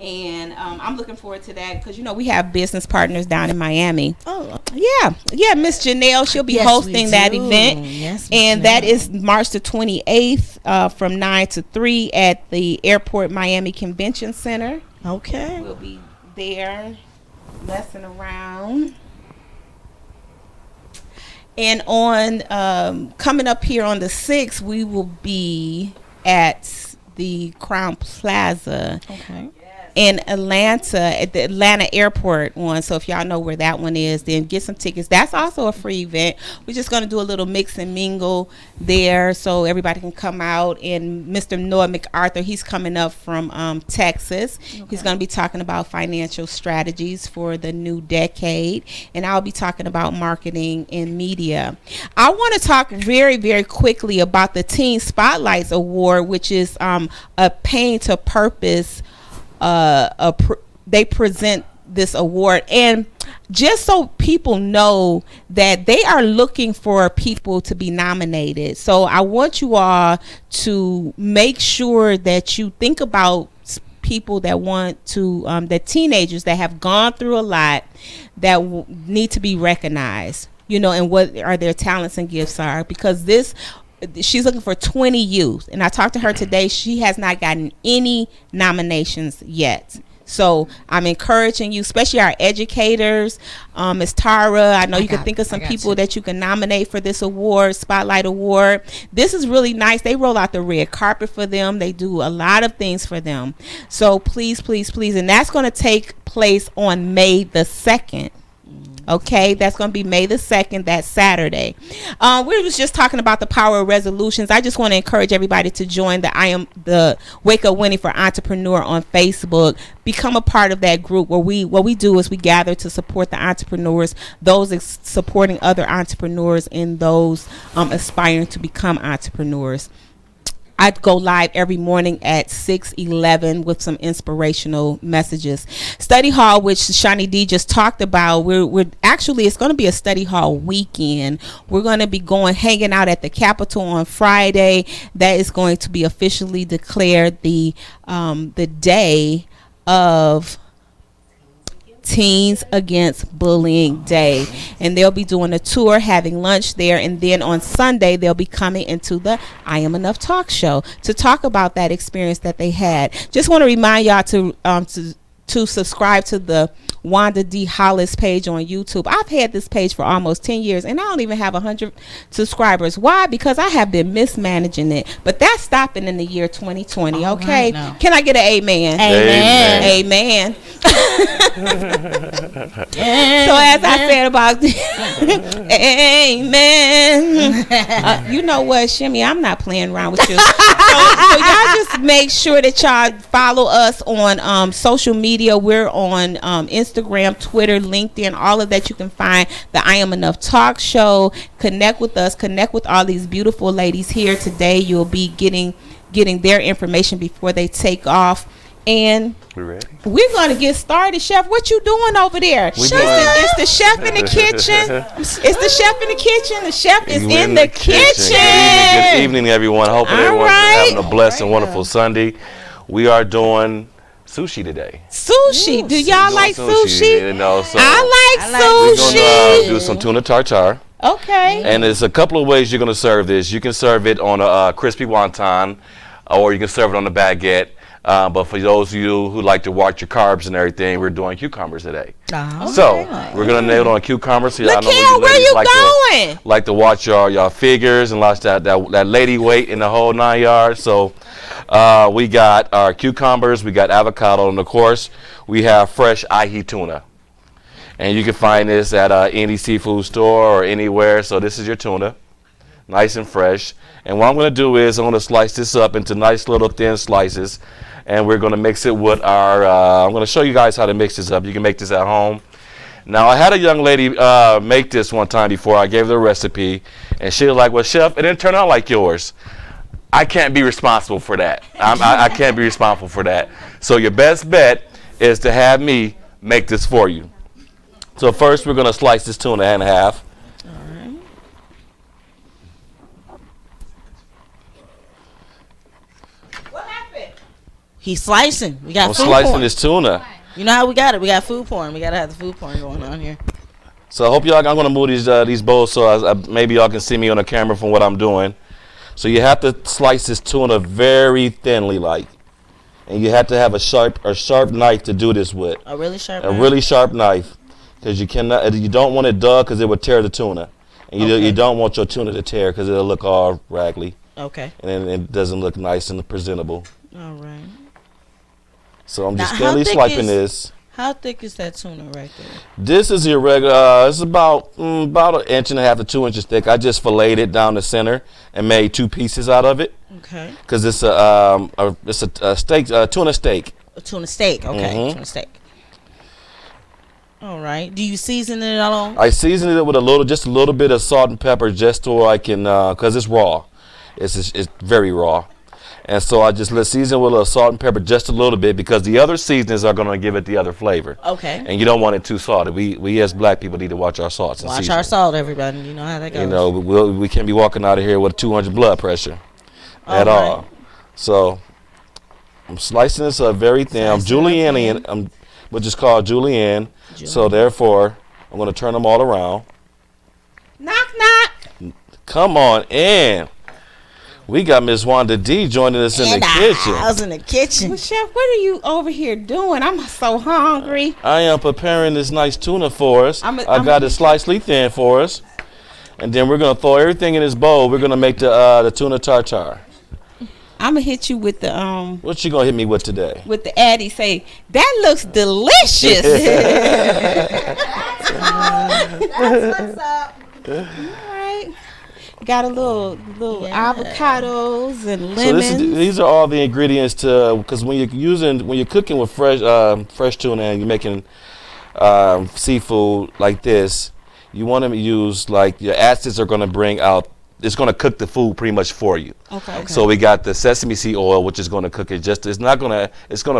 And I'm looking forward to that because, we have business partners down in Miami. Oh. Yeah, Miss Janelle, she'll be hosting that event. Yes, and that is March the 28th from 9 to 3 at the Airport Miami Convention Center. Okay. We'll be there messing around. And on coming up here on the 6th, we will be at the Crown Plaza. Okay. in Atlanta at the Atlanta Airport one. So if y'all know where that one is, then get some tickets. That's also a free event. We're just going to do a little mix and mingle there so everybody can come out. And Mr. Noah MacArthur, he's coming up from Texas. Okay. He's going to be talking about financial strategies for the new decade. And I'll be talking about marketing and media. I want to talk very, very quickly about the Teen Spotlights Award, which is a Pain to Purpose. They present this award, and just so people know that they are looking for people to be nominated. So I want you all to make sure that you think about people that want to that teenagers that have gone through a lot that need to be recognized, you know, and what are their talents and gifts are, because she's looking for 20 youth, and I talked to her today. She has not gotten any nominations yet. So I'm encouraging you, especially our educators, Ms. Tara. I know you can think of some people that you can nominate for this award, Spotlight Award. This is really nice. They roll out the red carpet for them. They do a lot of things for them. So please, please, please. And that's going to take place on May the 2nd. Okay, that's going to be May the 2nd, that Saturday. We was just talking about the power of resolutions. I just want to encourage everybody to join the Wake Up Winning for Entrepreneur on Facebook. Become a part of that group where what we do is we gather to support the entrepreneurs, those supporting other entrepreneurs, and those aspiring to become entrepreneurs. I go live every morning at 6:11 with some inspirational messages. Study hall, which Shonny D just talked about, we're actually, it's going to be a study hall weekend. We're going to be hanging out at the Capitol on Friday. That is going to be officially declared the day of Teens Against Bullying Day, and they'll be doing a tour, having lunch there, and then on Sunday they'll be coming into the I Am Enough talk show to talk about that experience that they had. Just want to remind y'all to subscribe to the Wanda D. Hollis page on YouTube. I've had this page for almost 10 years and I don't even have 100 subscribers. Why? Because I have been mismanaging it. But that's stopping in the year 2020. Okay. Right, can I get an amen? Amen. So as I said about amen. You know what, Shimmy, I'm not playing around with you. So y'all just make sure that y'all follow us on social media. We're on Instagram, Twitter, LinkedIn, all of that. You can find the I Am Enough talk show. Connect with us. Connect with all these beautiful ladies here today. You'll be getting their information before they take off. And we're going to get started. Chef, what you doing over there? It's the chef in the kitchen. It's the chef in the kitchen. The chef is in the kitchen. Good evening, everyone. Hoping everyone's having a blessed and wonderful Sunday. We are doing sushi today. Sushi. Do y'all like sushi? You know, so I like sushi. We're going to do some tuna tartare. Okay. And there's a couple of ways you're going to serve this. You can serve it on a crispy wonton, or you can serve it on a baguette. But for those of you who like to watch your carbs and everything, we're doing cucumbers today. So we're gonna nail it on cucumbers. So Laquelle, where you going? Like to watch your figures and watch that lady weight in the whole 9 yards. So we got our cucumbers, we got avocado, and of course we have fresh ahi tuna. And you can find this at any seafood store or anywhere. So this is your tuna, nice and fresh. And what I'm gonna do is I'm gonna slice this up into nice little thin slices. And we're going to mix it with our, I'm going to show you guys how to mix this up. You can make this at home. Now, I had a young lady make this one time before. I gave her the recipe. And she was like, well, Chef, it didn't turn out like yours. I can't be responsible for that. I can't be responsible for that. So your best bet is to have me make this for you. So first, we're going to slice this tuna in half. He's slicing. We got food slicing porn. This tuna. You know how we got it? We got food porn. We got to have the food porn going on here. So I hope y'all, I'm going to move these bowls so maybe y'all can see me on the camera from what I'm doing. So you have to slice this tuna very thinly, and you have to have a sharp knife to do this with. A really sharp knife? A really sharp knife, because you don't want it dull because it would tear the tuna. And you don't want your tuna to tear because it'll look all raggedy. Okay. And then it doesn't look nice and presentable. All right. So I'm just Now, steadily swiping this. How thick is that tuna right there? This is your regular. It's about an 1.5 to 2 inches thick. I just filleted it down the center and made 2 pieces out of it. Okay. Because it's a steak, tuna steak. A tuna steak. Okay. Tuna steak. All right. Do you season it at all? I seasoned it with just a little bit of salt and pepper, just so I can, because it's raw. It's very raw. And so I just season with a little salt and pepper just a little bit, because the other seasonings are going to give it the other flavor. Okay. And you don't want it too salty. We as black people need to watch our salts and Watch seasonings. our salt, everybody. You know how that goes. You know, we can't be walking out of here with 200 blood pressure at all. So I'm slicing this up very thin. I'm julienning, which is called julienne. So therefore, I'm going to turn them all around. Knock, knock. Come on in. We got Miss Wanda D joining us in the kitchen. I was in the kitchen. Well, Chef, what are you over here doing? I'm so hungry. I am preparing this nice tuna for us. I got it slightly thin for us. And then we're going to throw everything in this bowl. We're going to make the tuna tartare. I'm going to hit you with the What you going to hit me with today? With the Addy, say, that looks delicious. That's what's up. All right. Got a little avocados and lemons. So these are all the ingredients because when you're cooking with fresh tuna and you're making seafood like this, you want to use, like, your acids are going to bring out. It's going to cook the food pretty much for you. Okay. So we got the sesame seed oil, which is going to cook it it's going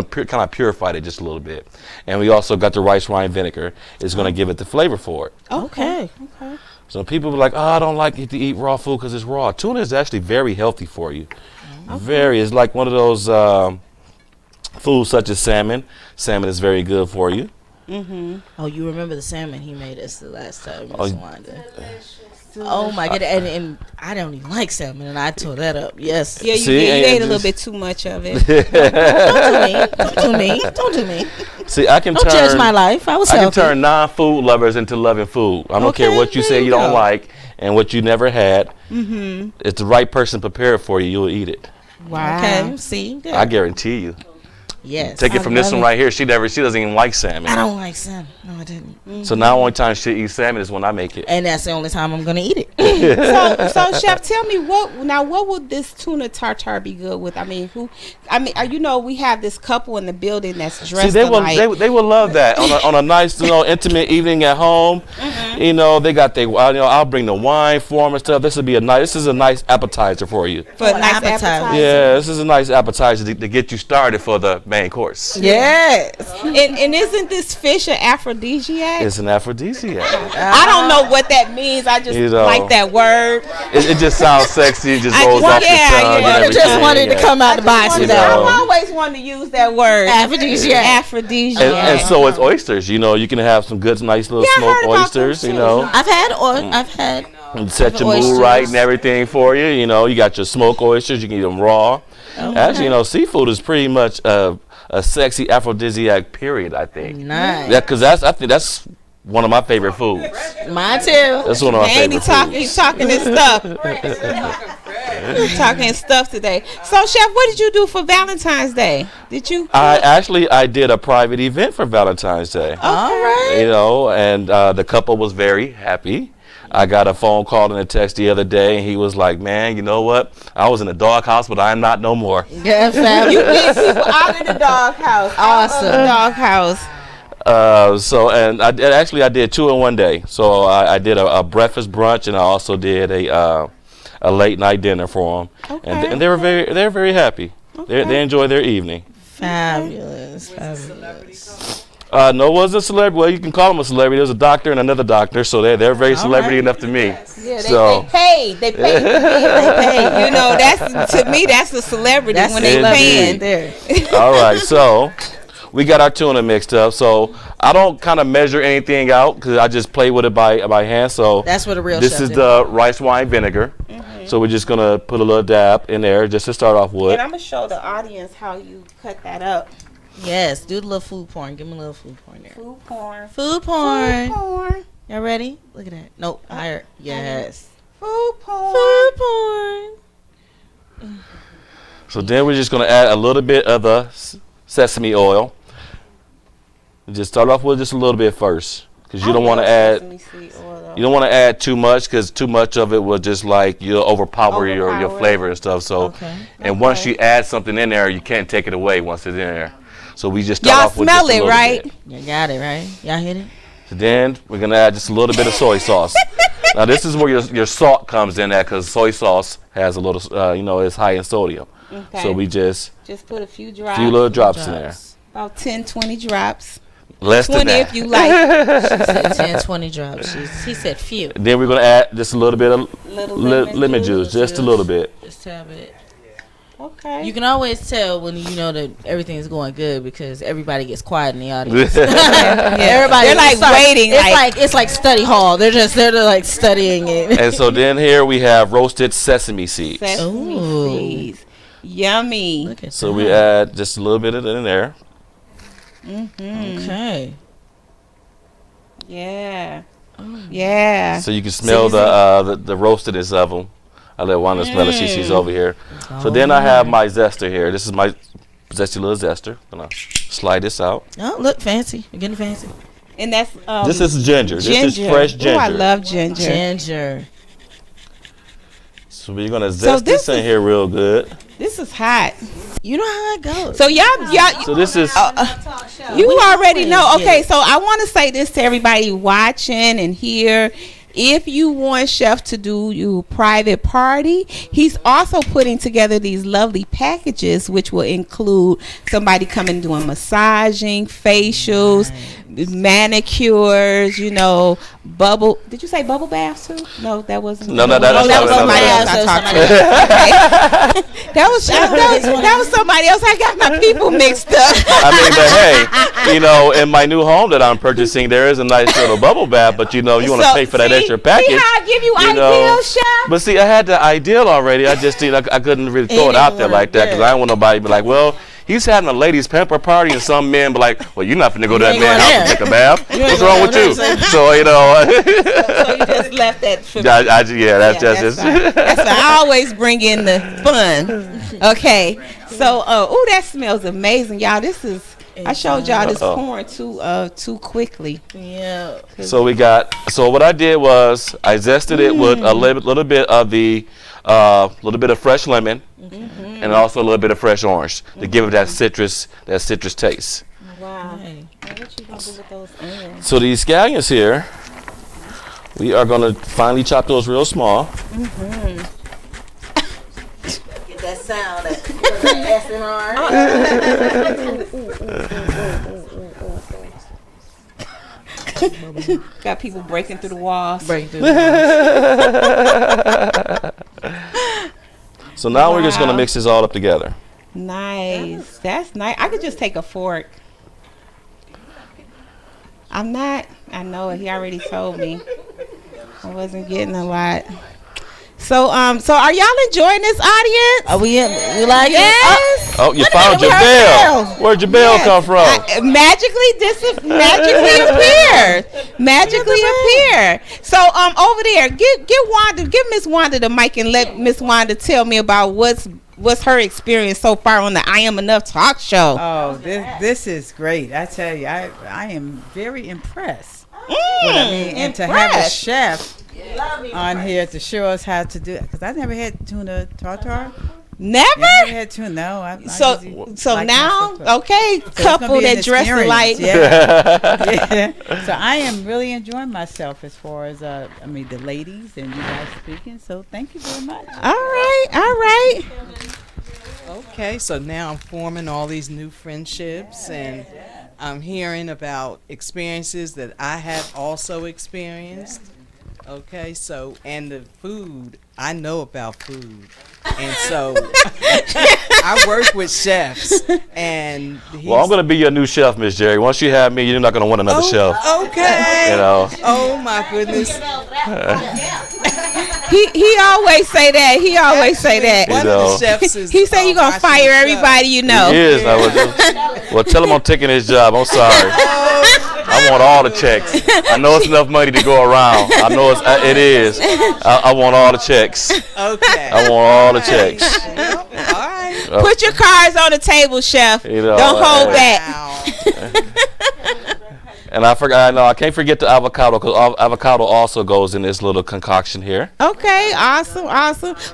to kind of purify it just a little bit. And we also got the rice wine vinegar. It's going to give it the flavor for it. Okay. So people are like, I don't like to eat raw food because it's raw. Tuna is actually very healthy for you. It's like one of those foods such as salmon. Salmon is very good for you. Oh, you remember the salmon he made us the last time, Miss Wanda? Oh my god! And I don't even like salmon, and I tore that up. Yes. Yeah, you ate a little bit too much of it. Don't do me. See, don't judge my life. I can turn non-food lovers into loving food. I don't care what you say you don't like and what you never had. If the right person prepared for you, you'll eat it. Wow. Okay. See. Yeah. I guarantee you. Yes. Take it from this one right here. She doesn't even like salmon. I don't like salmon. No, I didn't. So now the only time she eats salmon is when I make it. And that's the only time I'm gonna eat it. so Chef, tell me what would this tuna tartare be good with? We have this couple in the building that's dressed alike. They will love that on a nice, intimate evening at home. They got I'll bring the wine for them and stuff. This is a nice appetizer for you. For a nice appetizer. Yeah, this is a nice appetizer to get you started for the main course. Yes. And isn't this fish an aphrodisiac? It's an aphrodisiac. I don't know what that means. I just like that word. It just sounds sexy. It just rolls off the tongue. I just wanted to come out the box. I always wanted to use that word. Aphrodisiac. And so it's oysters. You can have some good, nice little smoked oysters. I've had. And set your mood right and everything for you. You got your smoked oysters. You can eat them raw. Okay. Actually, seafood is pretty much a sexy aphrodisiac. Period. I think. Nice. Yeah, because I think that's one of my favorite foods. Mine too. That's one of my favorite foods. He's talking his stuff. Talking stuff today. So, Chef, what did you do for Valentine's Day? I did a private event for Valentine's Day. All right. And the couple was very happy. I got a phone call and a text the other day, and he was like, "Man, you know what? I was in the doghouse, but I am not no more." Yes, you get people out of the doghouse. Awesome. Doghouse. I did 2 in one day. So I did a breakfast brunch, and I also did a late night dinner for them. Okay. And they were very happy. Okay. They enjoyed their evening. Fabulous. No, it wasn't a celebrity. Well, you can call him a celebrity. There's a doctor and another doctor, so they're very celebrity enough to me. Yeah, they pay. They pay. To me, that's a celebrity when they paying there. All right, so we got our tuna mixed up. So I don't kind of measure anything out because I just play with it by hand. So that's what a real. This is the rice wine vinegar. So we're just gonna put a little dab in there just to start off with. And I'm gonna show the audience how you cut that up. Yes, do the little food porn. Give me a little food porn there. Food porn. Y'all ready? Look at that. Nope, higher. Yes. Food porn. So then we're just going to add a little bit of the sesame oil. Just start off with just a little bit first, because you don't want to add. You don't want to add too much, because too much of it will just like you'll overpower your flavor and stuff. So, and once you add something in there, you can't take it away once it's in there. So we just start off with just a little bit. You got it, right? Y'all hit it? So then we're gonna add just a little bit of soy sauce. Now this is where your salt comes in at, because soy sauce has a little, it's high in sodium. Okay. So we just put a few drops. Few little drops in there. About 10, 20 drops. Less 20 than that. if you like. She said 10, 20 drops. He said few. Then we're gonna add just a little bit of lemon juice, just a little bit. Just a bit. Okay. You can always tell when you know that everything is going good, because everybody gets quiet in the audience. Everybody, they're like waiting. It's like study hall. They're like studying it. And so then here we have roasted sesame seeds. Sesame seeds. Yummy. Look at So that. we add just a little bit of it in there. Okay. Yeah. Yeah. So you can smell the roastedness of them. I let Wanda smell it. She's over here. So then I have my zester here. This is my zesty little zester. Gonna slide this out. Oh, look fancy. You're getting fancy. And that's this is ginger. This is fresh ginger. Oh, I love ginger. Ginger. So we're gonna zest this in here real good. This is hot. You know how it goes. So y'all. So this is. You already know. Okay, so I want to say this to everybody watching and here. If you want Chef to do your private party, he's also putting together these lovely packages, which will include somebody coming doing massaging, facials, manicures, bubble. Did you say bubble baths too? No, that wasn't. No, that was somebody else I talked to. That was somebody else. I got my people mixed up. I mean, but hey, in my new home that I'm purchasing, there is a nice little bubble bath, but you want to pay for that extra package. See how I give you ideals, Chef? But see, I had the ideal already. I just I couldn't really throw it out there like that, because I don't want nobody to be like, well, he's having a ladies' pamper party, and some men be like, well, you're not finna go to that man's house and take a bath. What's wrong with you? So So you just left that for me. That's just That's why I always bring in the fun. Okay. So that smells amazing, y'all. This is I showed y'all this pouring too quickly. Yeah. So what I did was I zested it with a little bit of the little bit of fresh lemon, and also a little bit of fresh orange to give it that citrus taste. Wow. What you gonna do with those onions? So these scallions here, we are gonna finely chop those real small. Get that sound. That SNR. Got people breaking through the walls. So now we're just gonna mix this all up together. Nice. That's nice. I could just take a fork. I'm not. I know it. He already told me. I wasn't getting a lot. So are y'all enjoying this audience? Are we like it? Yes. Oh, you found your bell. Where'd your bell come from? Magically appear. So over there, give Miss Wanda the mic and let Miss Wanda tell me about what's her experience so far on the I Am Enough talk show. Oh, this is great. I tell you, I am very impressed. And to have a chef on here to show us how to do it, because I never had tuna tartare. Never had tuna. No. So now, okay, couple that dress alike. Yeah. So I am really enjoying myself as far as the ladies and you guys speaking. So thank you very much. All right. Okay, so now I'm forming all these new friendships, and I'm hearing about experiences that I have also experienced. Okay, so, and the food, I know about food. And so I work with chefs, and I'm going to be your new chef, Miss Gerri. Once you have me, you're not going to want another chef. Okay. Oh my goodness. He always say that. One of the chefs is he said you're going to fire everybody you know. He is. Well, tell him I'm taking his job. I'm sorry. I want all the checks. I know it's enough money to go around. I know it is. I want all the checks. Okay. I want all the checks. All right. Put your cards on the table, Chef. You know, don't hold back. And I forgot. No, I can't forget the avocado, because avocado also goes in this little concoction here. Okay, awesome.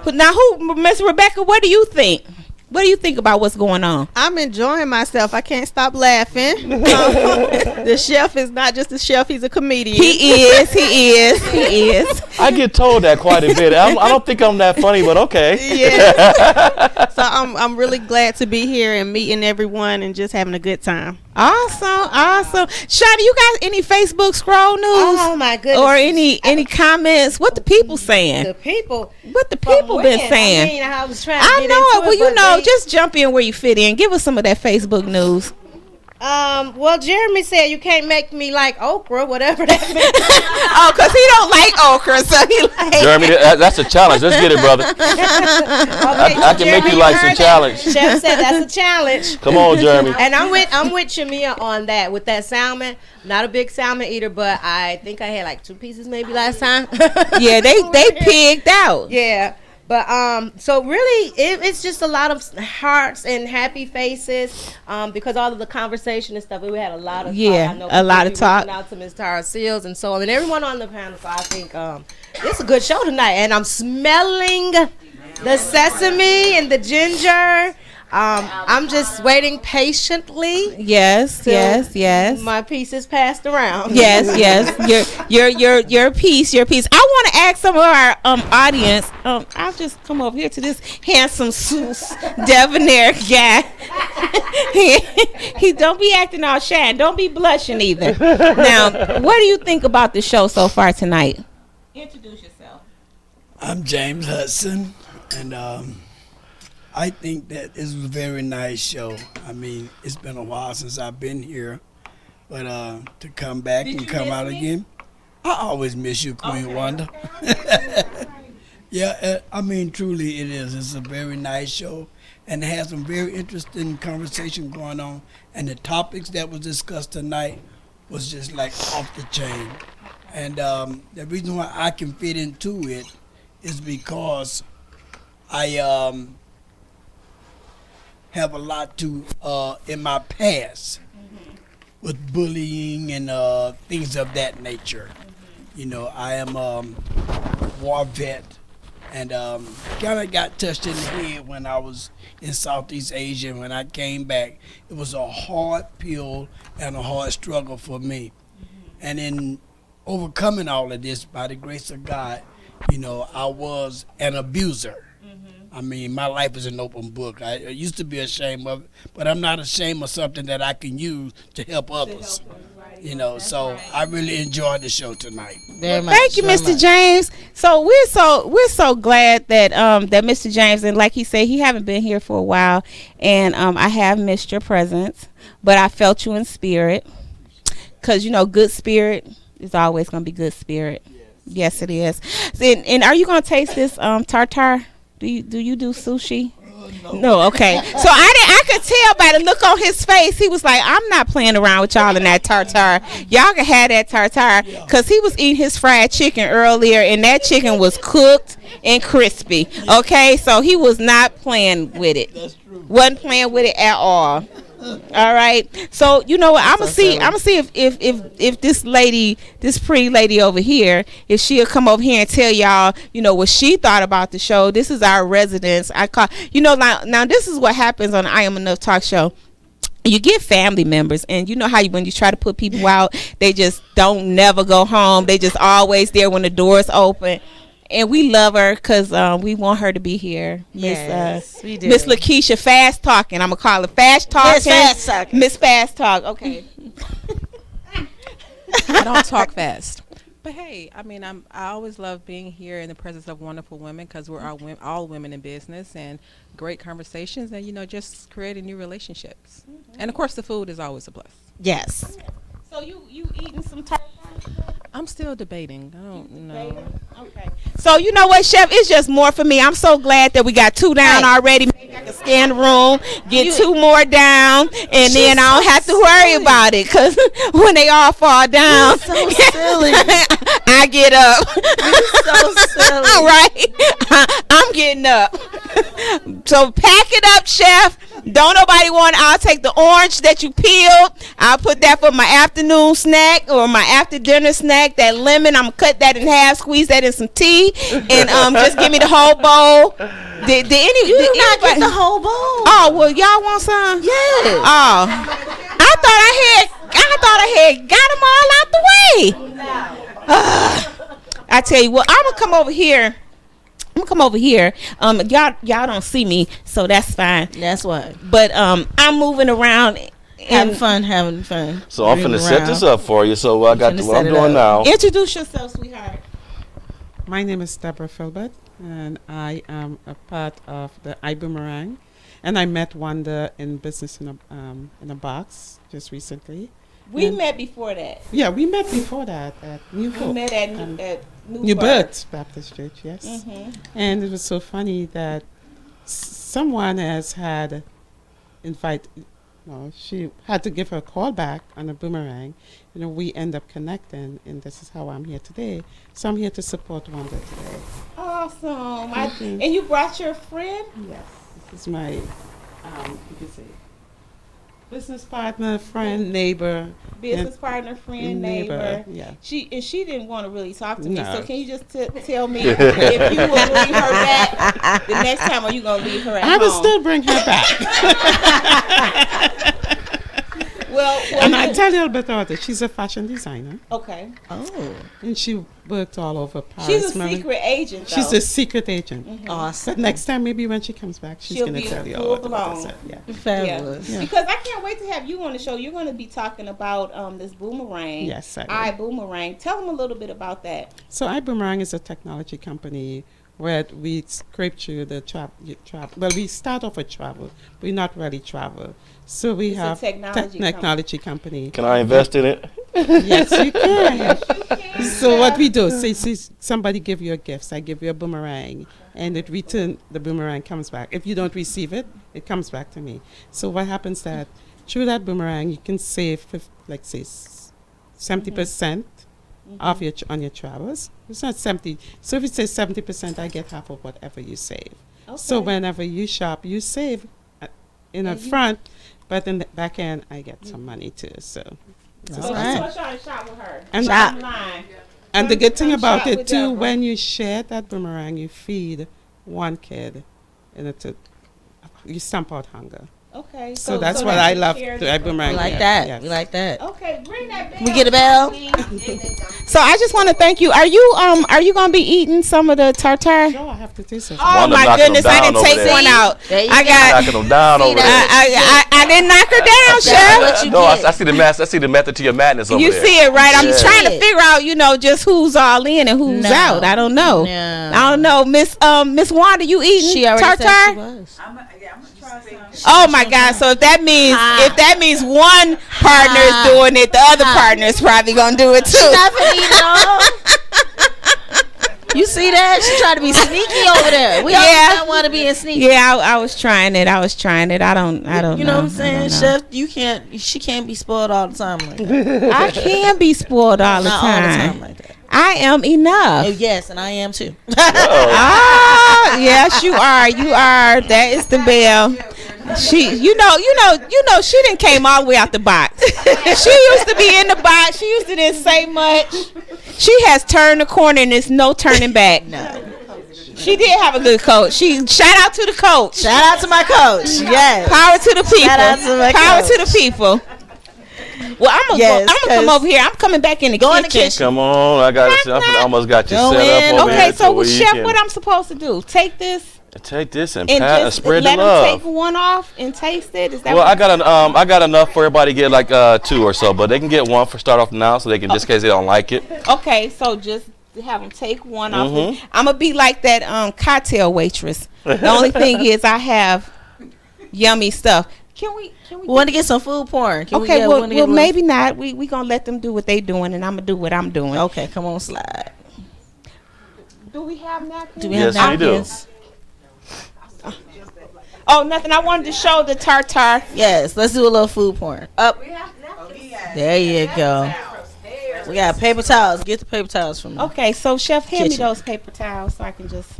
But now, Miss Rebekah, what do you think? What do you think about what's going on? I'm enjoying myself. I can't stop laughing. The chef is not just a chef; he's a comedian. He is. I get told that quite a bit. I don't think I'm that funny, but okay. Yeah. So I'm really glad to be here and meeting everyone and just having a good time. Awesome. Shonny, you got any Facebook scroll news? Oh my goodness. Or any comments? What the people saying? The people. What the people been saying? I mean, I was trying to I get know into it. Well, you but know, they- just jump in where you fit in. Give us some of that Facebook news. Well, Jeremy said you can't make me like okra, whatever that means. Oh, because he don't like okra, so he like. Jeremy, that's a challenge. Let's get it, brother. I can make you like some challenge. Chef said that's a challenge. Come on, Jeremy. And I'm with Chimia on that with that salmon. Not a big salmon eater, but I think I had like 2 pieces maybe last time. Yeah, they pigged out. Yeah. But so really, it's just a lot of hearts and happy faces because all of the conversation and stuff. We had a lot of Yeah, talk. I know a lot of talk. Out to Ms. Tara Seals and so on, and everyone on the panel. So I think it's a good show tonight, and I'm smelling the sesame and the ginger. I'm just waiting patiently. Yes. My piece is passed around. Yes. Your piece. I want to ask some of our audience. I'll just come over here to this handsome debonair guy. he don't be acting all shy. And don't be blushing either. Now, what do you think about the show so far tonight? Introduce yourself. I'm James Hudson, and I think that this was a very nice show. I mean, it's been a while since I've been here, but to come back and come out again, I always miss you, Queen Wanda. Yeah, I mean, truly it is. It's a very nice show, and it has some very interesting conversation going on, and the topics that was discussed tonight was just like off the chain. And the reason why I can fit into it is because I have a lot to in my past with bullying and things of that nature. You know, I am war vet, and kind of got touched in the head when I was in Southeast Asia. When I came back, it was a hard pill and a hard struggle for me. And in overcoming all of this, by the grace of God, you know, I was an abuser. I mean, my life is an open book. I used to be ashamed of it, but I'm not ashamed of something that I can use to help others. You know, so I really enjoyed the show tonight. Thank you, Mr. James. So we're so glad that that Mr. James, and like he said, he haven't been here for a while, and I have missed your presence, but I felt you in spirit, because you know, good spirit is always gonna be good spirit. Yes, it is. And are you gonna taste this tartare? Do you do sushi? No, okay. So I could tell by the look on his face. He was like, I'm not playing around with y'all in that tartare. Y'all can have that tartare, because he was eating his fried chicken earlier, and that chicken was cooked and crispy. Okay, so he was not playing with it. That's true. Wasn't playing with it at all. All right. So you know what? I'm gonna see if this lady, this pretty lady over here, if she'll come over here and tell y'all, you know, what she thought about the show. This is our residence. You know, now this is what happens on the I Am Enough talk show. You get family members, and you know how when you try to put people out, they just don't never go home. They just always there when the doors open. And we love her because we want her to be here. Yes, we do. Miss Lakeisha Fast Talking. I'm going to call her Fast Talking. Miss Fast Talking. Miss Fast Talk. Okay. I don't talk fast. But hey, I mean, I always love being here in the presence of wonderful women, because we're all women in business, and great conversations, and, you know, just creating new relationships. And, of course, the food is always a plus. Yes. So you eating some tartare? I'm still debating. I don't know. Okay. So you know what, Chef? It's just more for me. I'm so glad that we got 2 down already. Maybe I can skip scan room, get 2 more down, and then I don't have to worry about it. Cause when they all fall down, so silly. I get up. So silly. All right, I'm getting up. So pack it up, chef. Don't nobody want. I'll take the orange that you peeled. I'll put that for my afternoon snack or my after dinner snack. That lemon, I'm gonna cut that in half, squeeze that in some tea, and just give me the whole bowl. Did not get the whole bowl. Oh well, y'all want some? Yes. Oh, I thought I had got them all out the way. I tell you what, I'm gonna come over here. Y'all don't see me, so that's fine. That's what. But I'm moving around. Having fun. So I'm finna set this up for you. So I got what I'm doing now. Introduce yourself, sweetheart. My name is Deborah Philbert, and I am a part of the iBoomerang. And I met Wanda in Business in a Box just recently. We met before that. Yeah, we met before that at New Hope. We met at New Birth Baptist Church, yes. Mm-hmm. And it was so funny that someone has had she had to give her a call back on a boomerang. We end up connecting, and this is how I'm here today. So I'm here to support Wanda today. Awesome. And you brought your friend? Yes. This is my, you can say, business partner, friend, neighbor. Business partner, friend, neighbor. Yeah. She didn't want to really talk to me. No. So can you just tell me if you will leave her back the next time, or are you gonna leave her at home? I will still bring her back. Well, and I tell you a little bit about it. She's a fashion designer. Okay. Oh. And she worked all over Paris. She's a secret agent, though. She's a secret agent. Mm-hmm. Awesome. But next time, maybe when she comes back, she's going to tell you all about it. Yeah. Fabulous. Yeah. Because I can't wait to have you on the show. You're going to be talking about this boomerang. Yes, I will. iBoomerang. Tell them a little bit about that. So iBoomerang is a technology company where we scrape through the travel. Well, we start off with travel. We not really travel. So we have a technology company. Can I invest in it? Yes, you can. So what we do, say somebody give you a gift. I give you a boomerang, and the boomerang comes back. If you don't receive it, it comes back to me. So what happens that through that boomerang, you can save, 70% off on your travels. It's not 70. So if it says 70%, I get half of whatever you save. Okay. So whenever you shop, you save in the front, but in the back end, I get some money too. So So just want y'all to shop with her. And the good thing about it too, when you share that boomerang, you feed one kid, and you stamp out hunger. Okay. So that's what I love. I boomerang. We like that. Yes. We like that. Okay, bring that bell. We get a bell. So I just want to thank you. Are you gonna be eating some of the tartare? No, I have to taste it. Oh my goodness, I didn't take one out. I got knocking them down over there. I didn't knock her down, chef. No, I see the method to your madness over there. You see it, right? I'm trying to figure out, just who's all in and who's out. I don't know. No. I don't know, Miss Wanda. You eating She already tartare? said she was. I'm gonna try some. Oh my God! So if that means one partner is doing it, the other partner is probably gonna do it too. She's not gonna eat it all. You see that? She tried to be sneaky over there. We all don't want to be sneaky. Yeah, I was trying it. I don't know. You know what I'm saying, Chef? She can't be spoiled all the time like that. I can be spoiled all the Not time. all the time like that. I am enough. Oh, yes, and I am too. Yes, you are. You are. That is the bell. She, she didn't came all the way out the box. She used to be in the box. She used to didn't say much. She has turned the corner and there's no turning back. No. She did have a good coach. Shout out to the coach. Shout out to my coach. Yes. Power to the people. Shout out to my Power coach. to the people. Well, I'm gonna come over here. I'm coming back in the kitchen. Come on, I almost got you set up over Okay, here. so chef, what I'm supposed to do? Take this. Take this and just spread the let love. them take one off and taste it. Is that Well, I got enough for everybody to get like 2 or so, but they can get one for start off now, so they can just in case they don't like it. Okay, so just have them take one off. I'm gonna be like that cocktail waitress. The only thing is I have yummy stuff. Can we want to get some food porn? Well, maybe not. We gonna let them do what they doing, and I'm gonna do what I'm doing. Okay, come on, slide. Do we have napkins? Do we have napkins? Oh, nothing. I wanted to show the tartar. Yes, let's do a little food porn. Up. There you go. We got paper towels. Get the paper towels from me. Okay, so Chef, hand me Kitchen. those paper towels so I can just.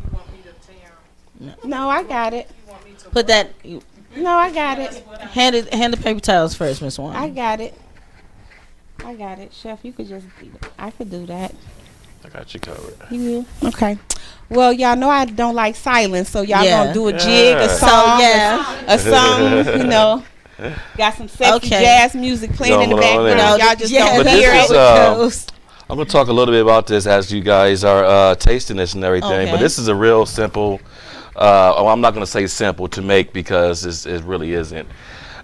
No, I got it. Put that. No, I got it. Hand the paper towels first, Miss Wanda. I got it. Chef, you could just. I could do that. I got you covered. You okay? Well, y'all know I don't like silence, so y'all Yeah. gonna do a jig, a Yeah. song, So, yeah. a song. You know, got some sexy Okay. jazz music playing in the Going on there. background. Y'all just Yeah, don't But hear this it. is, I'm going to talk a little bit about this as you guys are tasting this and everything. Okay. But this is a real simple, I'm not going to say simple to make because it really isn't.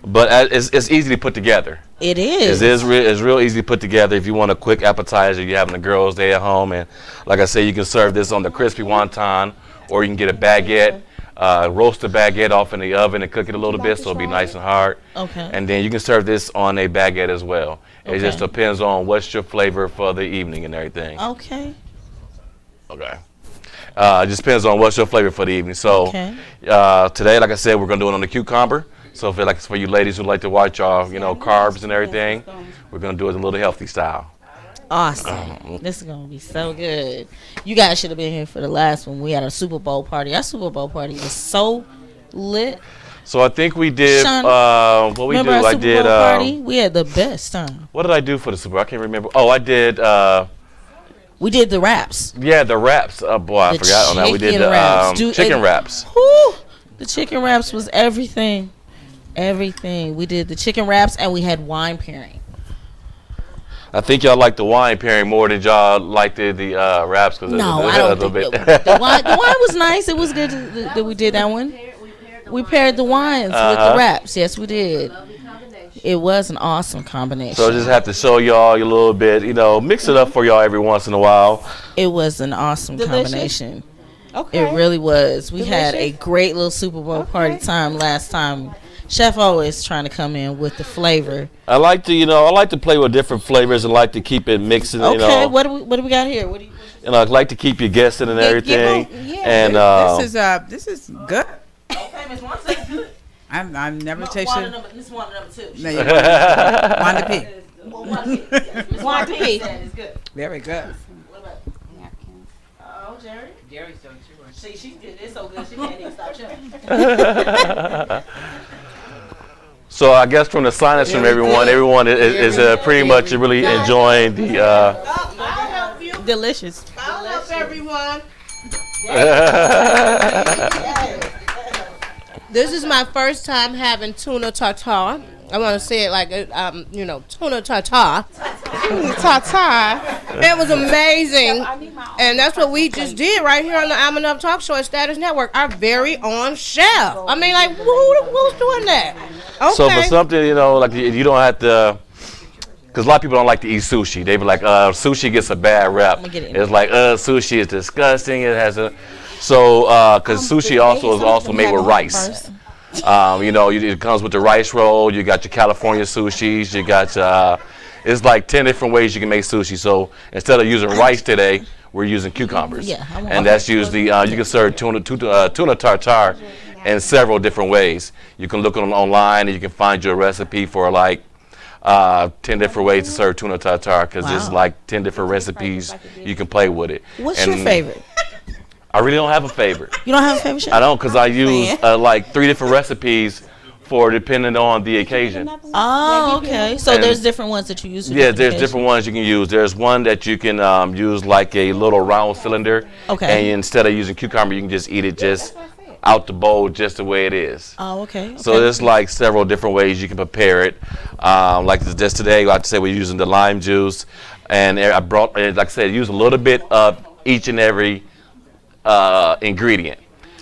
But it's easy to put together. It is. It's real easy to put together if you want a quick appetizer. You're having a girls' day at home. And like I say, you can serve this on the crispy wonton, or you can get a baguette, roast the baguette off in the oven and cook it a little bit so it'll be nice and hard. Okay. And then you can serve this on a baguette as well. It just Okay. depends on what's your flavor for the evening and everything. Okay. Okay. It just depends on what's your flavor for the evening. So Okay. today, like I said, we're gonna do it on the cucumber. So if it's for you ladies who like to watch carbs and everything, we're gonna do it a little healthy style. Awesome. This is gonna be so good. You guys should have been here for the last one. We had a Super Bowl party. Our Super Bowl party was so lit. So I think we did Sean, what we do. Remember our I Super did. Bowl party? We had the best time. What did I do for the Super Bowl? I can't remember. Oh, I did. We did the wraps. Yeah, the wraps. Oh boy, I The forgot on that. We did chicken the wraps. Dude, chicken it- wraps. Whew, the chicken wraps was everything. Everything. We did the chicken wraps and we had wine pairing. I think y'all like the wine pairing more than y'all liked the wraps because No, I don't think the wine was nice. It was good that we did that one. We paired the wines with the wraps. Yes, we did. It was an awesome combination. So I just have to show y'all a little bit, mix it up for y'all every once in a while. It was an awesome Delicious? combination. Okay. It really was. We had a Delicious? great little Super Bowl party time last time. Chef always trying to come in with the flavor. I like to play with different flavors and like to keep it mixing. Okay, what do we got here? What do you? I like to keep you guessing and everything. And This is good. Okay, Miss Wanda says good. I've never tasted. Miss Wanda number 2. No, you Wanda P. Wanda P. Is good. Very good. What about napkins? Oh, Gerri. Gerri's so true. See, she did it so good she can't even stop chewing. so I guess from the silence from everyone is pretty much really enjoying the. I'll help you. Delicious. I'll help everyone. This is my first time having tuna tartare. I want to say it like, tuna tartare. Tartare. It was amazing. And that's what we just did right here on the I'm Enough Talk Show at Status Network. Our very own chef. I mean, like, who's doing that? Okay. So for something, like you don't have to. Because a lot of people don't like to eat sushi. They be like, sushi gets a bad rep. It's like, sushi is disgusting. It has a. So, because sushi is also made with rice. It comes with the rice roll. You got your California sushis. You got it's like 10 different ways you can make sushi. So instead of using rice today, we're using cucumbers. Yeah, and that's usually you can serve tuna tartare in several different ways. You can look online and you can find your recipe for like 10 different ways to serve tuna tartare because there's like 10 different recipes you can play with it. What's your favorite? I really don't have a favorite. You don't have a favorite chef? I don't because I use like 3 different recipes for depending on the occasion. Oh, okay. So And there's different ones that you use. Yeah, there's different ones you can use. There's one that you can use like a little round cylinder. Okay. And instead of using cucumber, you can just eat it just out the bowl just the way it is. Oh, okay. So there's like several different ways you can prepare it. Like just today, like I said, we're using the lime juice. And I brought, like I said, use a little bit of each and every ingredient.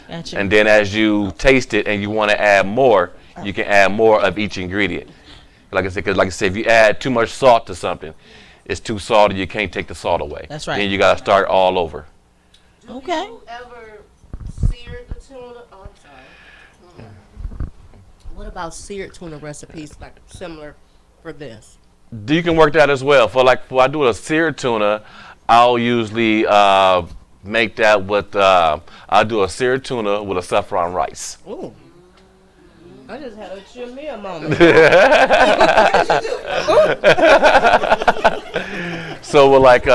Gotcha. And then as you taste it and you want to add more, you can add more of each ingredient. Like I said, if you add too much salt to something, it's too salty, you can't take the salt away. That's right. Then you got to start all over. Okay. You ever seared the tuna? Oh, I'm sorry. What about seared tuna recipes like similar for this? You can work that as well. For I do a seared tuna, I'll usually make that with, I'll do a seared tuna with a saffron rice. Ooh. I just had a Chimia moment. So we're like,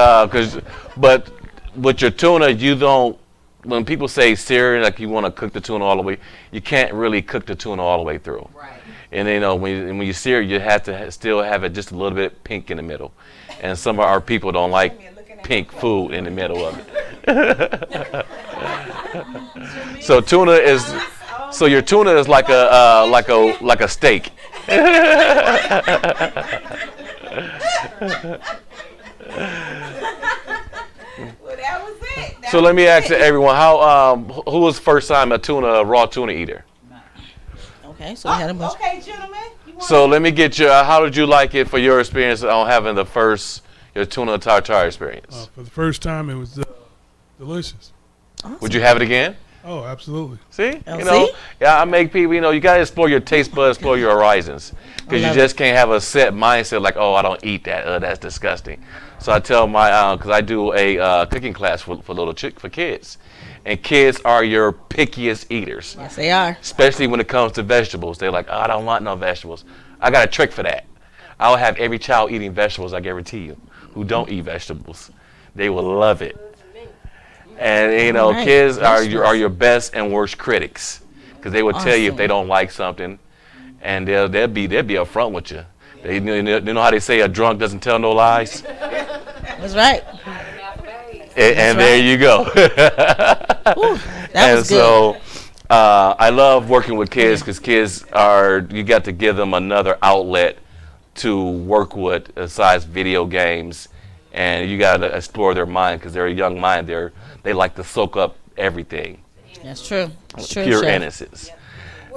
but with your tuna, you don't. When people say searing, like you want to cook the tuna all the way, you can't really cook the tuna all the way through. Right. And when you sear, you have to still have it just a little bit pink in the middle. And some of our people don't like pink food in the middle of it. So tuna is. So your tuna is like a steak. So let me ask everyone, who was first time a raw tuna eater? Okay, so we had a bunch. Okay, gentlemen. So let me get you. How did you like it for your experience on having your tuna tartare experience? For the first time, it was delicious. Awesome. Would you have it again? Oh, absolutely. See, I make people. You got to explore your taste buds, explore your horizons, because you just can't have a set mindset like, oh, I don't eat that. That's disgusting. So I tell because I do a cooking class for kids, and kids are your pickiest eaters. Yes, they are. Especially when it comes to vegetables, they're like, oh, I don't want no vegetables. I got a trick for that. I'll have every child eating vegetables. I guarantee you, who don't eat vegetables, they will love it. And kids are your best and worst critics, because they will tell you if they don't like something, and they'll be upfront with you. They know how they say a drunk doesn't tell no lies. That's right. And there you go. Ooh, that was good. So I love working with kids, because kids you got to give them another outlet to work with besides video games, and you got to explore their mind, because they're a young mind. They like to soak up everything. That's true. It's true. Pure innocence.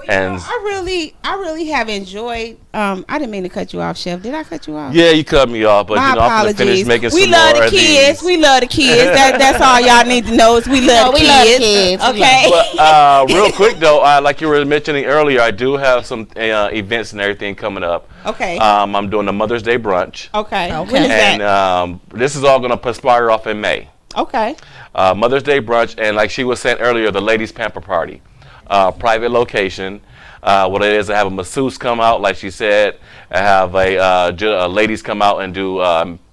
And I really have enjoyed. I didn't mean to cut you off, Chef. Did I cut you off? Yeah, you cut me off, but My I'm gonna finish making some more. We love the kids. We love the kids. That's all y'all need to know is we love the kids. Okay. But real quick though, like you were mentioning earlier, I do have some events and everything coming up. Okay. I'm doing a Mother's Day brunch. Okay. When is that? And this is all gonna perspire off in May. Okay. Mother's Day brunch, and like she was saying earlier, the ladies pamper party. Private location. What it is, I have a masseuse come out, like she said. I have ladies come out and do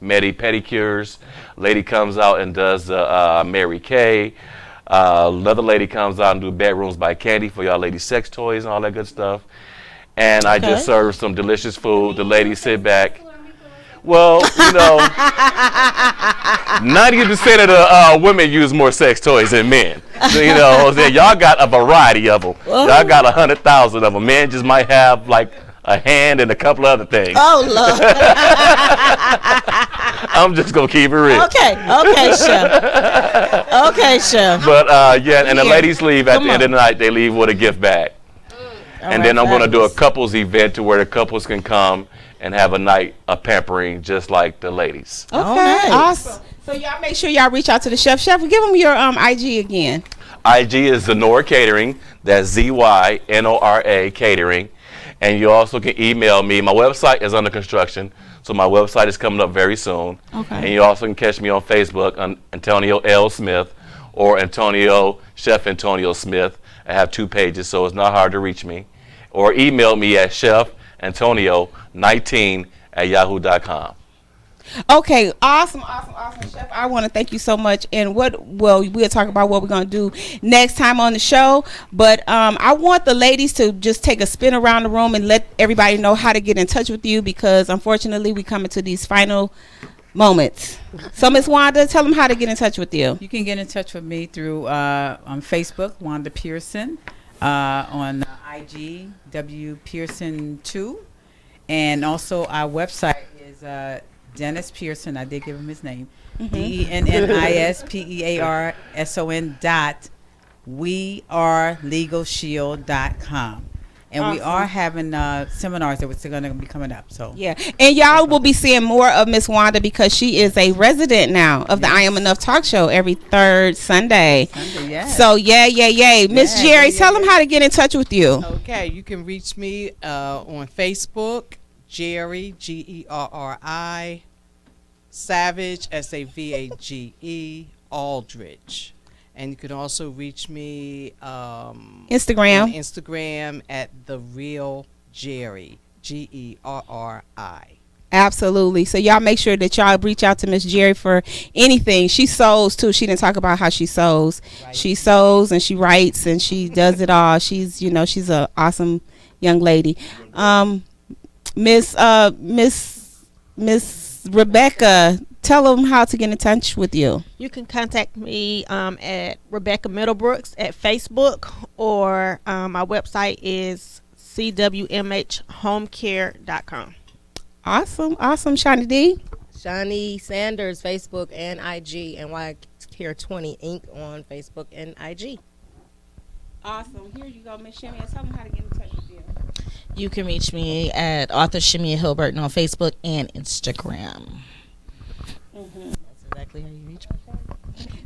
pedicures. Lady comes out and does Mary Kay. Another lady comes out and do bedrooms by Candy for y'all ladies' sex toys and all that good stuff. And I just serve some delicious food. The ladies sit back. Well, 90% of the women use more sex toys than men. So, y'all got a variety of them. Y'all got 100,000 of them. Men just might have like a hand and a couple other things. Oh, Lord. I'm just going to keep it real. Okay, Chef. But, and the ladies leave at the end of the night. They leave with a gift bag. And then I'm going to do a couples event to where the couples can come and have a night of pampering just like the ladies. Okay, nice. Awesome. So y'all make sure y'all reach out to the chef. Chef, give them your IG again. IG is Zenora Catering. That's ZYNORA Catering. And you also can email me. My website is under construction, so my website is coming up very soon. Okay. And you also can catch me on Facebook, Antonio L. Smith, or Chef Antonio Smith. I have 2 pages, so it's not hard to reach me. Or email me at chefantonio19@yahoo.com. Okay, awesome, Chef. I want to thank you so much. And we'll talk about what we're going to do next time on the show. But I want the ladies to just take a spin around the room and let everybody know how to get in touch with you, because unfortunately we come into these final moments. So Miss Wanda, tell them how to get in touch with you. You can get in touch with me through on Facebook, Wanda Pearson, on IG, W Pearson 2, and also our website is Dennis Pearson. I did give him his name. DennisPearson@wearelegalshield.com. And awesome. We are having seminars that are going to be coming up. So yeah, and y'all will be seeing more of Miss Wanda, because she is a resident now of the I Am Enough talk show every third Sunday. Yes. So yay. Miss Gerri, tell them how to get in touch with you. Okay, you can reach me on Facebook, Gerri, Gerri, Savage, Savage, Aldridge. And you can also reach me Instagram. on Instagram at The Real Gerri, Gerri. Absolutely. So y'all make sure that y'all reach out to Miss Gerri for anything. She sews too. She didn't talk about how she sews. Right. She sews and she writes and she does it all. She's she's a awesome young lady. Miss Rebekah, tell them how to get in touch with you. You can contact me at Rebekah Middlebrooks at Facebook, or my website is cwmhhomecare.com. Awesome. Shonny D. Shonny Sanders, Facebook and IG, and Why Care 20 Inc. on Facebook and IG. Awesome. Here you go, Miss Chimia. Tell them how to get in touch with you. You can reach me at Author Chimia Hill-Burton on Facebook and Instagram. Mm-hmm. That's exactly how you reach me.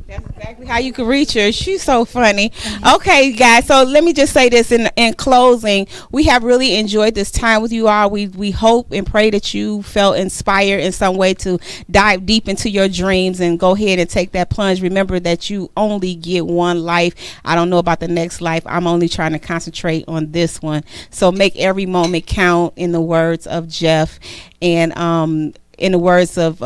That's exactly how you can reach her. She's so funny. Okay, guys. So let me just say this in closing. We have really enjoyed this time with you all. We hope and pray that you felt inspired in some way to dive deep into your dreams and go ahead and take that plunge. Remember that you only get one life. I don't know about the next life. I'm only trying to concentrate on this one. So make every moment count, in the words of Jeff, and in the words of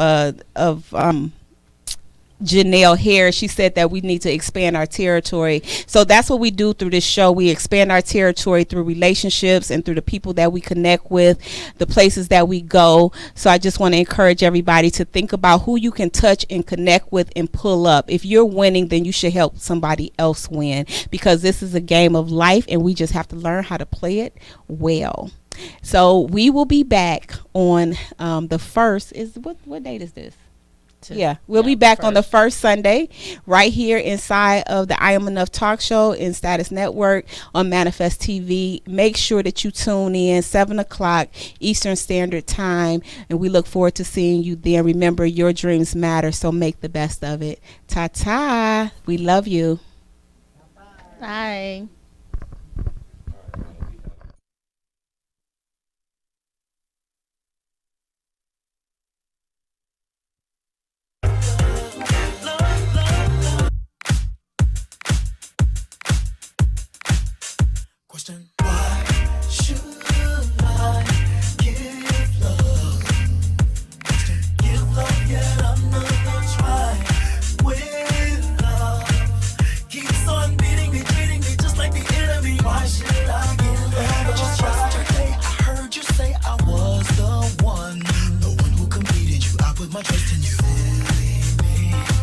Janelle Harris. She said that we need to expand our territory. So that's what we do through this show. We expand our territory through relationships and through the people that we connect with, the places that we go. So I just want to encourage everybody to think about who you can touch and connect with and pull up. If you're winning, then you should help somebody else win, because this is a game of life and we just have to learn how to play it well. So we will be back on the first. What date is this? We'll be back on the first Sunday right here inside of the I Am Enough talk show in Status Network on Manifest TV. Make sure that you tune in 7 o'clock Eastern Standard Time, and we look forward to seeing you there. Remember, your dreams matter, so make the best of it. Ta-ta. We love you. Bye.